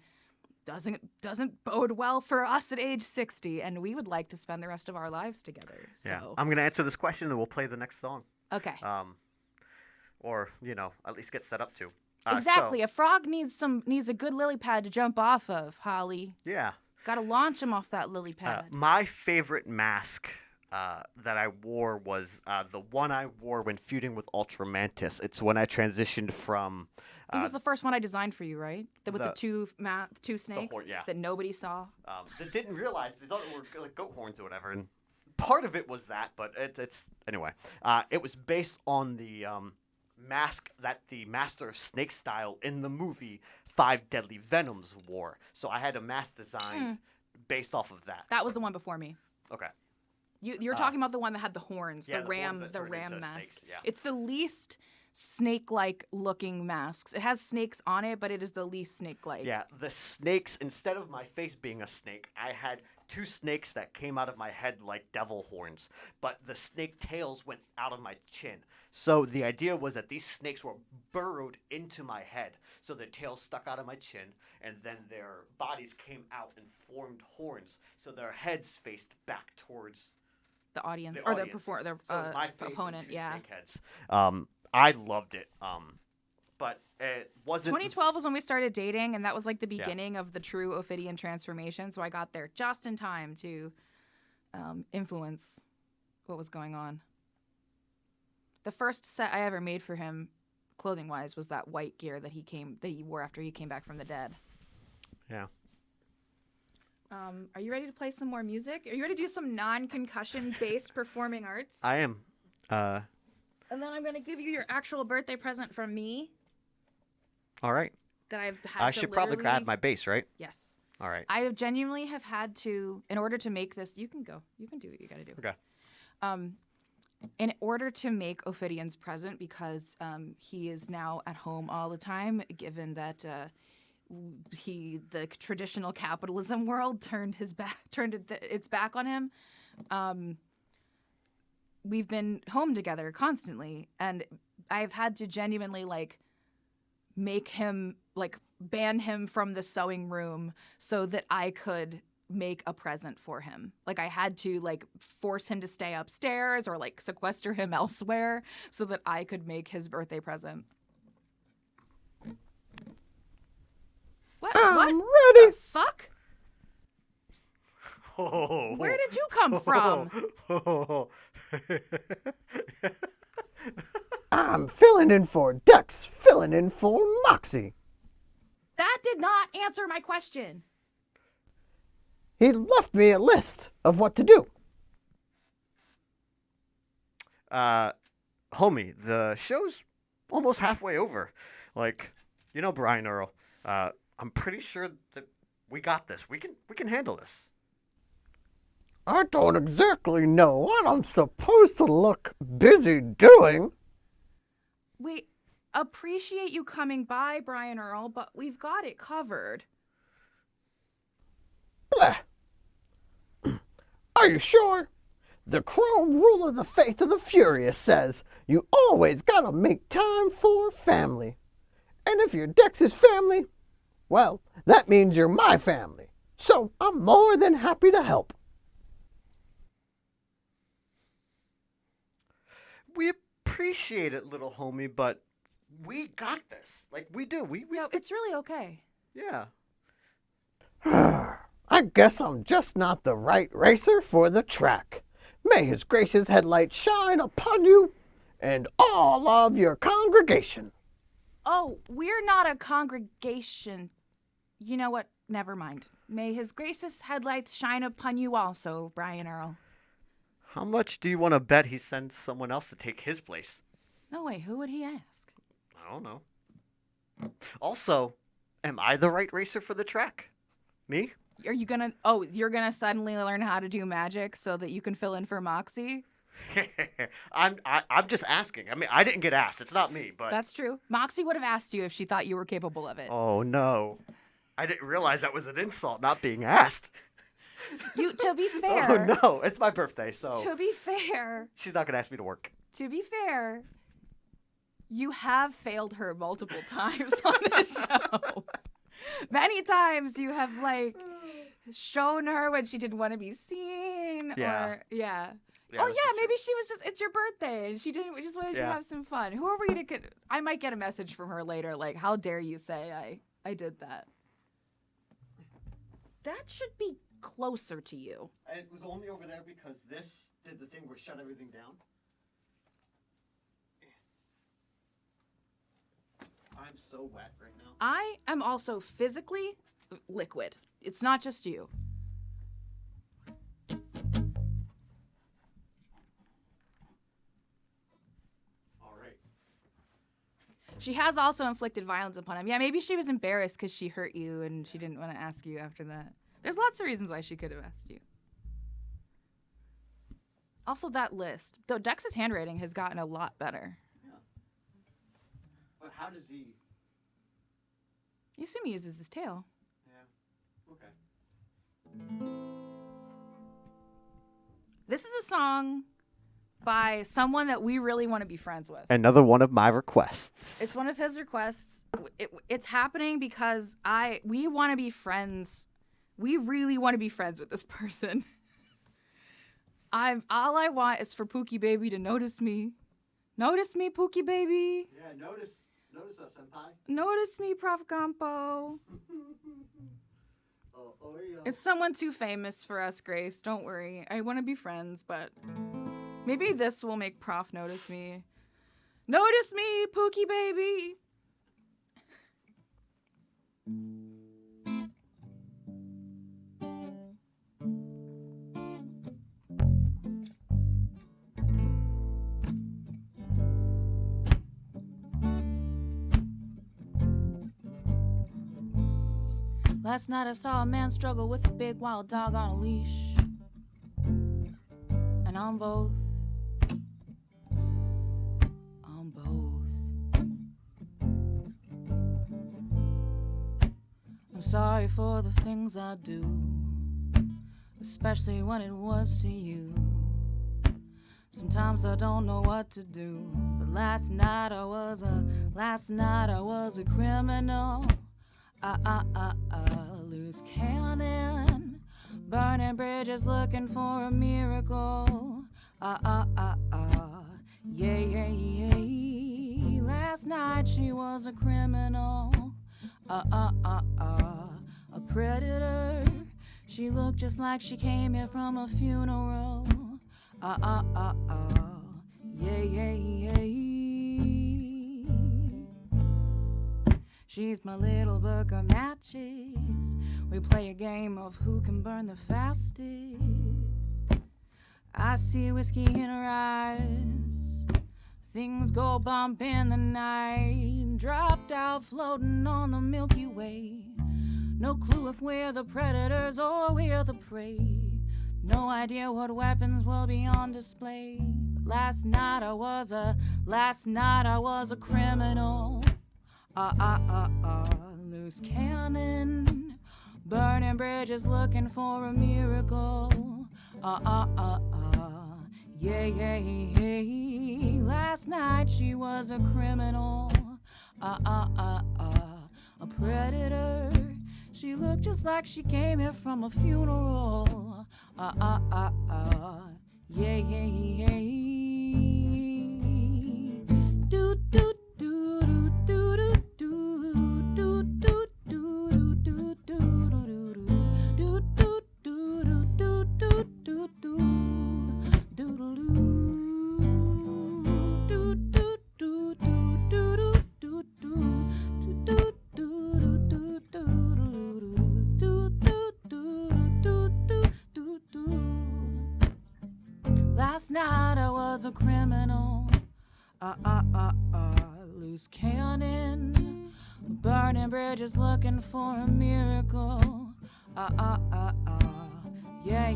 doesn't bode well for us at age 60, and we would like to spend the rest of our lives together. So yeah. I'm gonna answer this question, and we'll play the next song. Okay. Or at least get set up to. Exactly. A frog needs a good lily pad to jump off of, Holly. Yeah. Got to launch him off that lily pad. My favorite mask that I wore was the one I wore when feuding with Ultramantis. It's when I transitioned from I think it was the first one I designed for you, right? With the two snakes yeah. that nobody saw. That didn't realize they thought it were like goat horns or whatever, and part of it was that, but it's anyway. It was based on the mask that the Master of Snake style in the movie Five Deadly Venoms wore. So I had a mask design based off of that. That was the one before me. Okay. You're talking about the one that had the horns, yeah, the the horns ram, that the turned ram into mask. snakes, yeah. It's the least snake-like looking masks. It has snakes on it, but it is the least snake-like. Yeah, the snakes, instead of my face being a snake, I had two snakes that came out of my head like devil horns, but the snake tails went out of my chin. So the idea was that these snakes were burrowed into my head. So their tails stuck out of my chin, and then their bodies came out and formed horns. So their heads faced back towards the audience, the audience. The So it was my face and opponent. two Yeah. snake heads. I loved it. But it wasn't. 2012 was when we started dating, and that was like the beginning of the true Ophidian transformation. So I got there just in time to influence what was going on. The first set I ever made for him, clothing-wise, was that white gear that he wore after he came back from the dead. Yeah. Are you ready to play some more music? Are you ready to do some non-concussion-based performing arts? I am. And then I'm going to give you your actual birthday present from me All right. that I've had I to should probably literally- grab my bass, right? Yes. All right. I genuinely have had to, in order to make this, you can go. You can do what you got to do. Okay. In order to make Ophidian's present, because he is now at home all the time, given that the traditional capitalism world turned its back on him. We've been home together constantly, and I've had to genuinely make him ban him from the sewing room so that I could make a present for him. I had to force him to stay upstairs or sequester him elsewhere so that I could make his birthday present. What? I'm what? ready. The fuck? Oh. Where did you come from? I'm filling in for Dex, filling in for Moxie. That did not answer my question. He left me a list of what to do. Homie, the show's almost halfway over. Brian Earl, I'm pretty sure that we got this. We can handle this. I don't exactly know what I'm supposed to look busy doing. We appreciate you coming by, Brian Earl, but we've got it covered. Bleh. Are you sure? The Chrome Rule of the Faith of the Furious says you always gotta make time for family. And if you're Dex's family, well, that means you're my family. So I'm more than happy to help. We appreciate it, little homie, but we got this. We do. No, it's really okay. Yeah. I guess I'm just not the right racer for the track. May His gracious headlights shine upon you and all of your congregation. Oh, we're not a congregation. You know what? Never mind. May His gracious headlights shine upon you also, Brian Earl. How much do you want to bet he sends someone else to take his place? No way. Who would he ask? I don't know. Also, am I the right racer for the track? Me? Are you gonna? Oh, you're gonna suddenly learn how to do magic so that you can fill in for Moxie? I'm just asking. I mean, I didn't get asked. It's not me, but That's true. Moxie would have asked you if she thought you were capable of it. Oh no, I didn't realize that was an insult, not being asked. To be fair. Oh no, it's my birthday, so To be fair. she's not gonna ask me to work. To be fair. You have failed her multiple times on this show. Many times you have shown her when she didn't want to be seen. Yeah. Or yeah. Yeah, Or this yeah, maybe she was it's your birthday and she didn't. We just wanted you to Yeah. have some fun. Who are we to get? I might get a message from her later. How dare you say I did that? That should be closer to you. It was only over there because this did the thing where it shut everything down. I'm so wet right now. I am also physically liquid. It's not just you. All right. She has also inflicted violence upon him. Yeah, maybe she was embarrassed because she hurt you and she didn't want to ask you after that. There's lots of reasons why she could have asked you. Also, that list. Though Dex's handwriting has gotten a lot better. Yeah. But how does he? You assume he uses his tail. Yeah. Okay. This is a song by someone that we really want to be friends with. Another one of my requests. It's one of his requests. It's happening because we want to be friends. We really want to be friends with this person. All I want is for Pookie Baby to notice me. Notice me, Pookie Baby. Yeah, notice us, senpai. Notice me, Prof. Gampo. It's someone too famous for us, Grace. Don't worry. I want to be friends, but maybe this will make Prof notice me. Notice me, Pookie Baby. Last night I saw a man struggle with a big wild dog on a leash. And on both. I'm sorry for the things I do, especially when it was to you. Sometimes I don't know what to do, but last night I was a criminal. Loose cannon, burning bridges looking for a miracle. Yeah. Last night she was a criminal. A predator. She looked just like she came here from a funeral. Yeah. She's my little book of matches. We play a game of who can burn the fastest. I see whiskey in her eyes. Things go bump in the night. Dropped out floating on the Milky Way. No clue if we're the predators or we're the prey. No idea what weapons will be on display. But last night I was a criminal. Loose cannon, burning bridges looking for a miracle. Yeah. Last night she was a criminal. A predator. She looked just like she came here from a funeral. Yeah. Do. Last night I was a criminal. Loose cannon, burning bridges looking for a miracle. Yeah.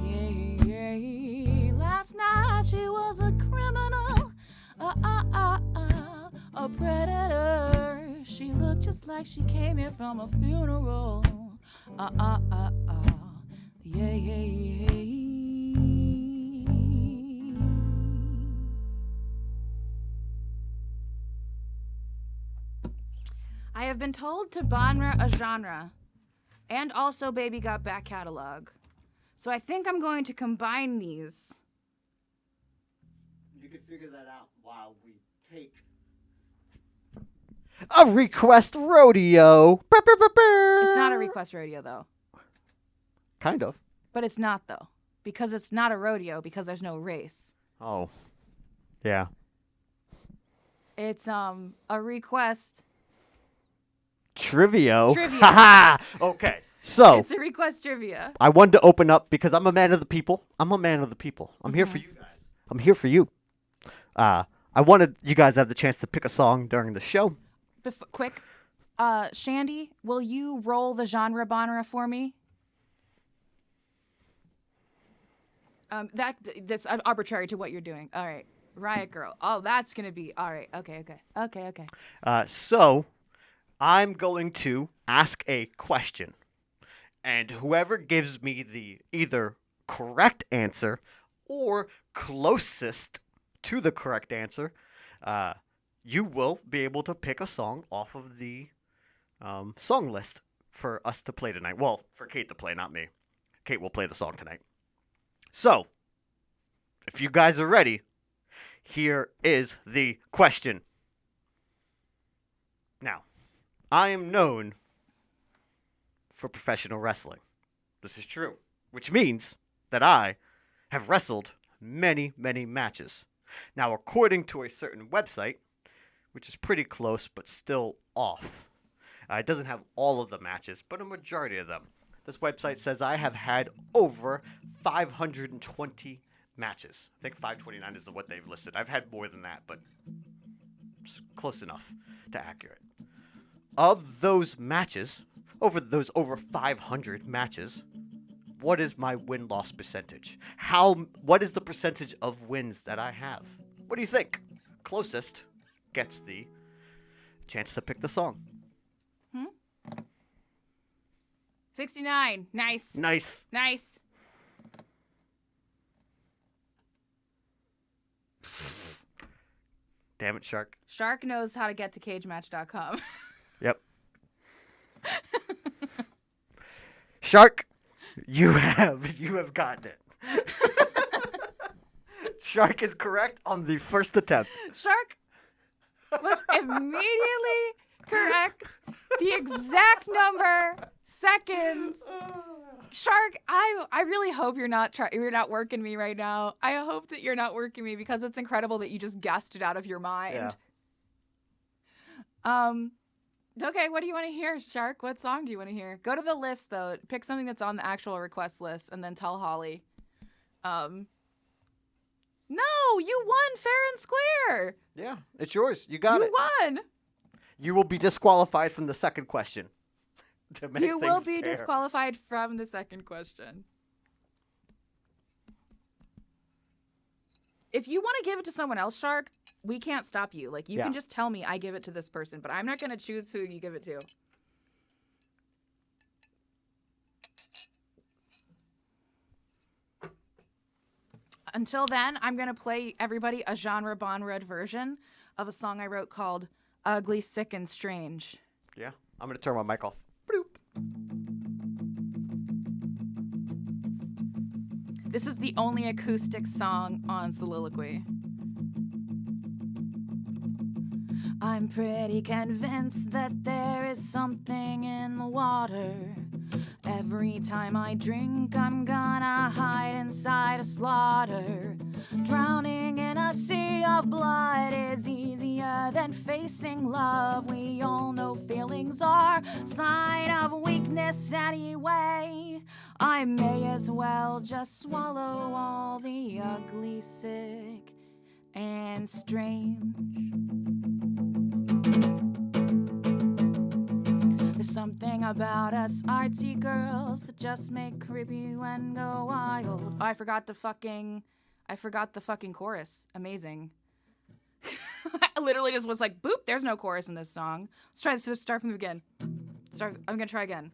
Last night she was a criminal. A predator. She looked just like she came here from a funeral. Yeah. I have been told to genre a genre, and also Baby Got Back catalog. So I think I'm going to combine these. You could figure that out while we take a request rodeo. It's not a request rodeo, though. Kind of. But it's not, though. Because it's not a rodeo, because there's no race. Oh. Yeah. It's a request Trivia. Trivia. Haha. Okay. So It's a request trivia. I wanted to open up because I'm a man of the people. I'm a man of the people. I'm here for you guys. I'm here for you. I wanted you guys to have the chance to pick a song during the show. Quick. Shandy, will you roll the genre bonra for me? That's arbitrary to what you're doing. All right. Riot Girl. Oh, that's going to be. All right. Okay. So I'm going to ask a question. And whoever gives me the either correct answer or closest to the correct answer, you will be able to pick a song off of the song list for us to play tonight. Well, for Kate to play, not me. Kate will play the song tonight. So, if you guys are ready, here is the question. Now, I am known for professional wrestling. This is true, which means that I have wrestled many, many matches. Now, according to a certain website, which is pretty close but still off, it doesn't have all of the matches, but a majority of them. This website says I have had over 520 matches. I think 529 is what they've listed. I've had more than that, but it's close enough to accurate. Of those matches, over 500 matches, what is my win-loss percentage? What is the percentage of wins that I have? What do you think? Closest gets the chance to pick the song. 69. Nice. Nice. Damn it, Shark. Shark knows how to get to cagematch.com. Yep. Shark, you have gotten it. Shark is correct on the first attempt. Shark was immediately correct. The exact number, seconds. Shark, I really hope you're not working me right now. I hope that you're not working me because it's incredible that you just guessed it out of your mind. Yeah. Okay, what do you want to hear, Shark? What song do you want to hear? Go to the list though. Pick something that's on the actual request list and then tell Holly. No, you won fair and square. Yeah, it's yours. You got it. You won. You will be disqualified from the second question. You will be disqualified from the second question. If you want to give it to someone else, Shark, we can't stop you. Like, you can just tell me I give it to this person, but I'm not going to choose who you give it to. Until then, I'm going to play everybody a genre Bonred version of a song I wrote called Ugly, Sick, and Strange. Yeah, I'm going to turn my mic off. This is the only acoustic song on Soliloquy. I'm pretty convinced that there is something in the water. Every time I drink, I'm gonna hide inside a slaughter. Drowning in a sea of blood is easier than facing love. We all know feelings are a sign of weakness anyway. I may as well just swallow all the ugly, sick, and strange. There's something about us artsy girls that just make creepy and go wild. Oh, I forgot the fucking chorus. Amazing. I literally just was like, boop, there's no chorus in this song. Let's try this, start from the beginning. I'm gonna try again.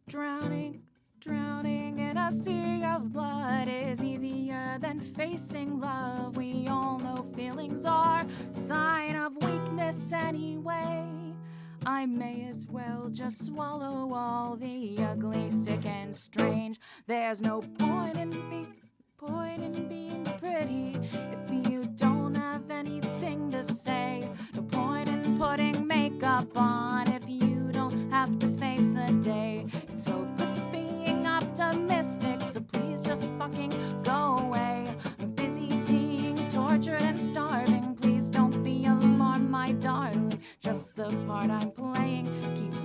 Drowning in a sea of blood is easier than facing love. We all know feelings are a sign of weakness anyway. I may as well just swallow all the ugly, sick, and strange. There's no point in being pretty if you don't have anything to say. No point in putting makeup on if you don't have to face the day. It's hopeless being optimistic, so please just fucking go away. I'm busy being tortured and starving. Please don't be alarmed, my darling. Just the part I'm playing. Keep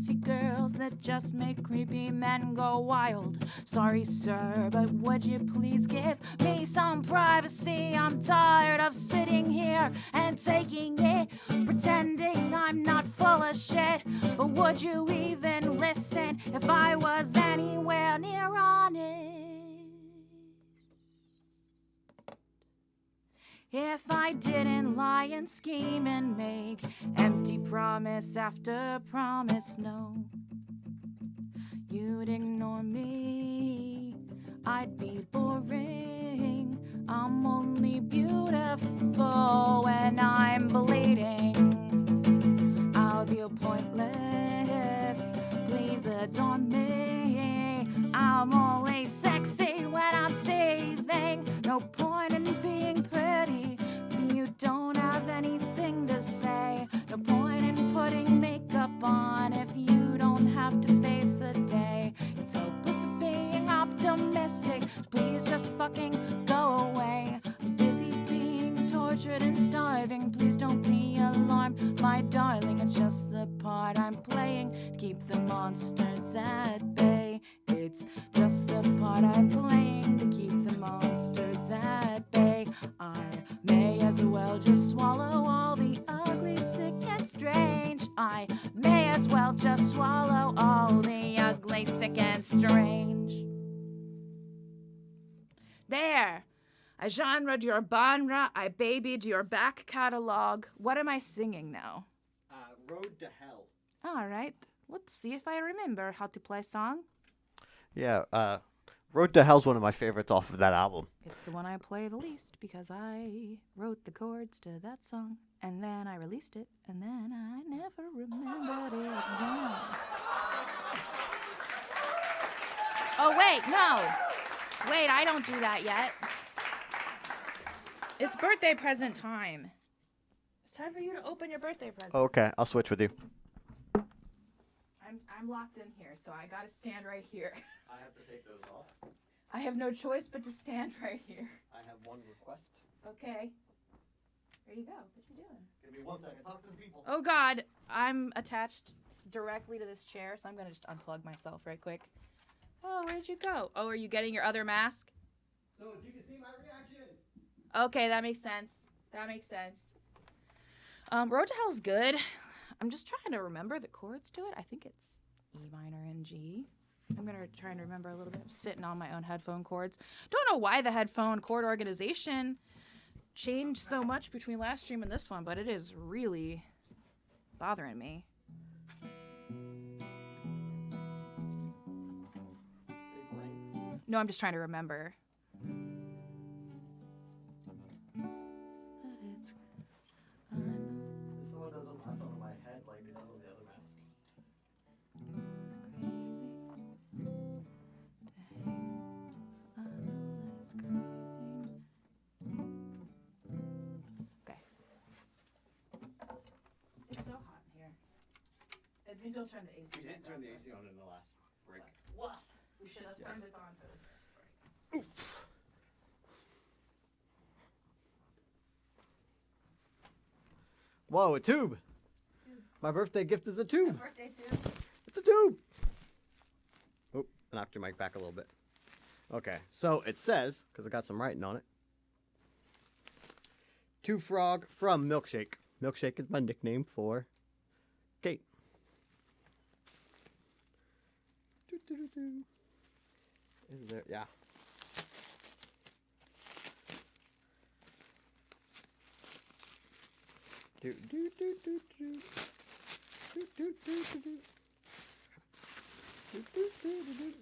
fancy girls that just make creepy men go wild. Sorry, sir, but would you please give me some privacy? I'm tired of sitting here and taking it, pretending I'm not full of shit. But would you even listen if I was anywhere near honest? If I didn't lie and scheme and make empty promise after promise, no, you'd ignore me, I'd be boring. I'm only beautiful when I'm bleeding. I'll feel pointless, please adore me. I'm always sexy when I'm seething. No point in being pretty if you don't have anything to say. No point in putting makeup on if you don't have to face the day. It's hopeless being optimistic, so please just fucking go away. I'm busy being tortured and starving, please don't be alarmed, my darling. It's just the part I'm playing to keep the monsters at bay. It's just the part I'm playing to keep the monsters at bay. I may as well just swallow all the ugly, sick, and strange. I may as well just swallow all the ugly, sick, and strange. There! I genred your genre, I babied your back catalog. What am I singing now? Road to Hell. All right, let's see if I remember how to play song. Yeah, Road to Hell's one of my favorites off of that album. It's the one I play the least because I wrote the chords to that song, and then I released it, and then I never remembered it again. Oh, wait, no. Wait, I don't do that yet. It's birthday present time. It's time for you to open your birthday present. Okay, I'll switch with you. I'm locked in here, so I gotta stand right here. I have to take those off. I have no choice but to stand right here. I have one request. Okay. There you go. What you doing? Give me 1 second. Talk to the people. Oh God, I'm attached directly to this chair, so I'm gonna just unplug myself right quick. Oh, where'd you go? Oh, are you getting your other mask? So if you can see my reaction. Okay, that makes sense. That makes sense. Road to Hell's good. I'm just trying to remember the chords to it. I think it's E minor and G. I'm gonna try and remember a little bit. I'm sitting on my own headphone cords. Don't know why the headphone cord organization changed so much between last stream and this one, but it is really bothering me. No, I'm just trying to remember. This one doesn't have on my head like it does on the other mask. Okay. It's so hot in here. Maybe don't turn the AC on. We didn't turn the AC on in the last break. Woof. We should have turned it on first. Whoa, a tube. My birthday gift is a tube. Birthday tube. It's a tube. Oh, I knocked your mic back a little bit. Okay, so it says, because I got some writing on it, to FRAUG from Milkshake. Milkshake is my nickname for Kate. Is there? Yeah. Do do do do do. Do do do do do. Do do do do do.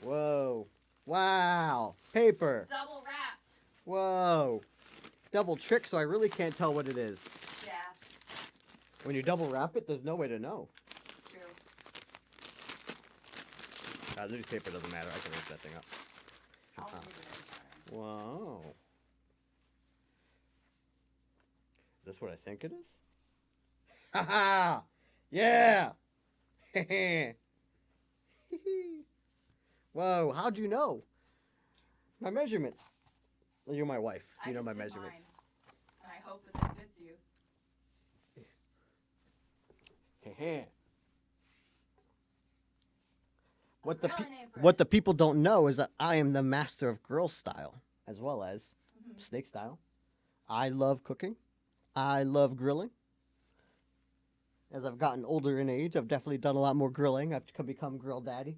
Whoa! Wow! Paper. Double wrapped. Whoa! Double trick, so I really can't tell what it is. Yeah, When you double wrap it, there's no way to know. it's true. The newspaper doesn't matter. I can rip that thing up. Wow. Is this what I think it is? Ha ha! Yeah! Whoa, how'd you know? My measurement. Well, you're my wife. You know my measurements. And I hope that fits you. What the people don't know is that I am the master of girl style as well as snake style. I love cooking. I love grilling. As I've gotten older in age, I've definitely done a lot more grilling. I've become grill daddy.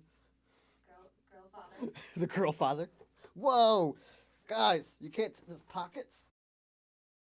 Girl father. The girl father. Whoa! Guys, you can't... There's pockets?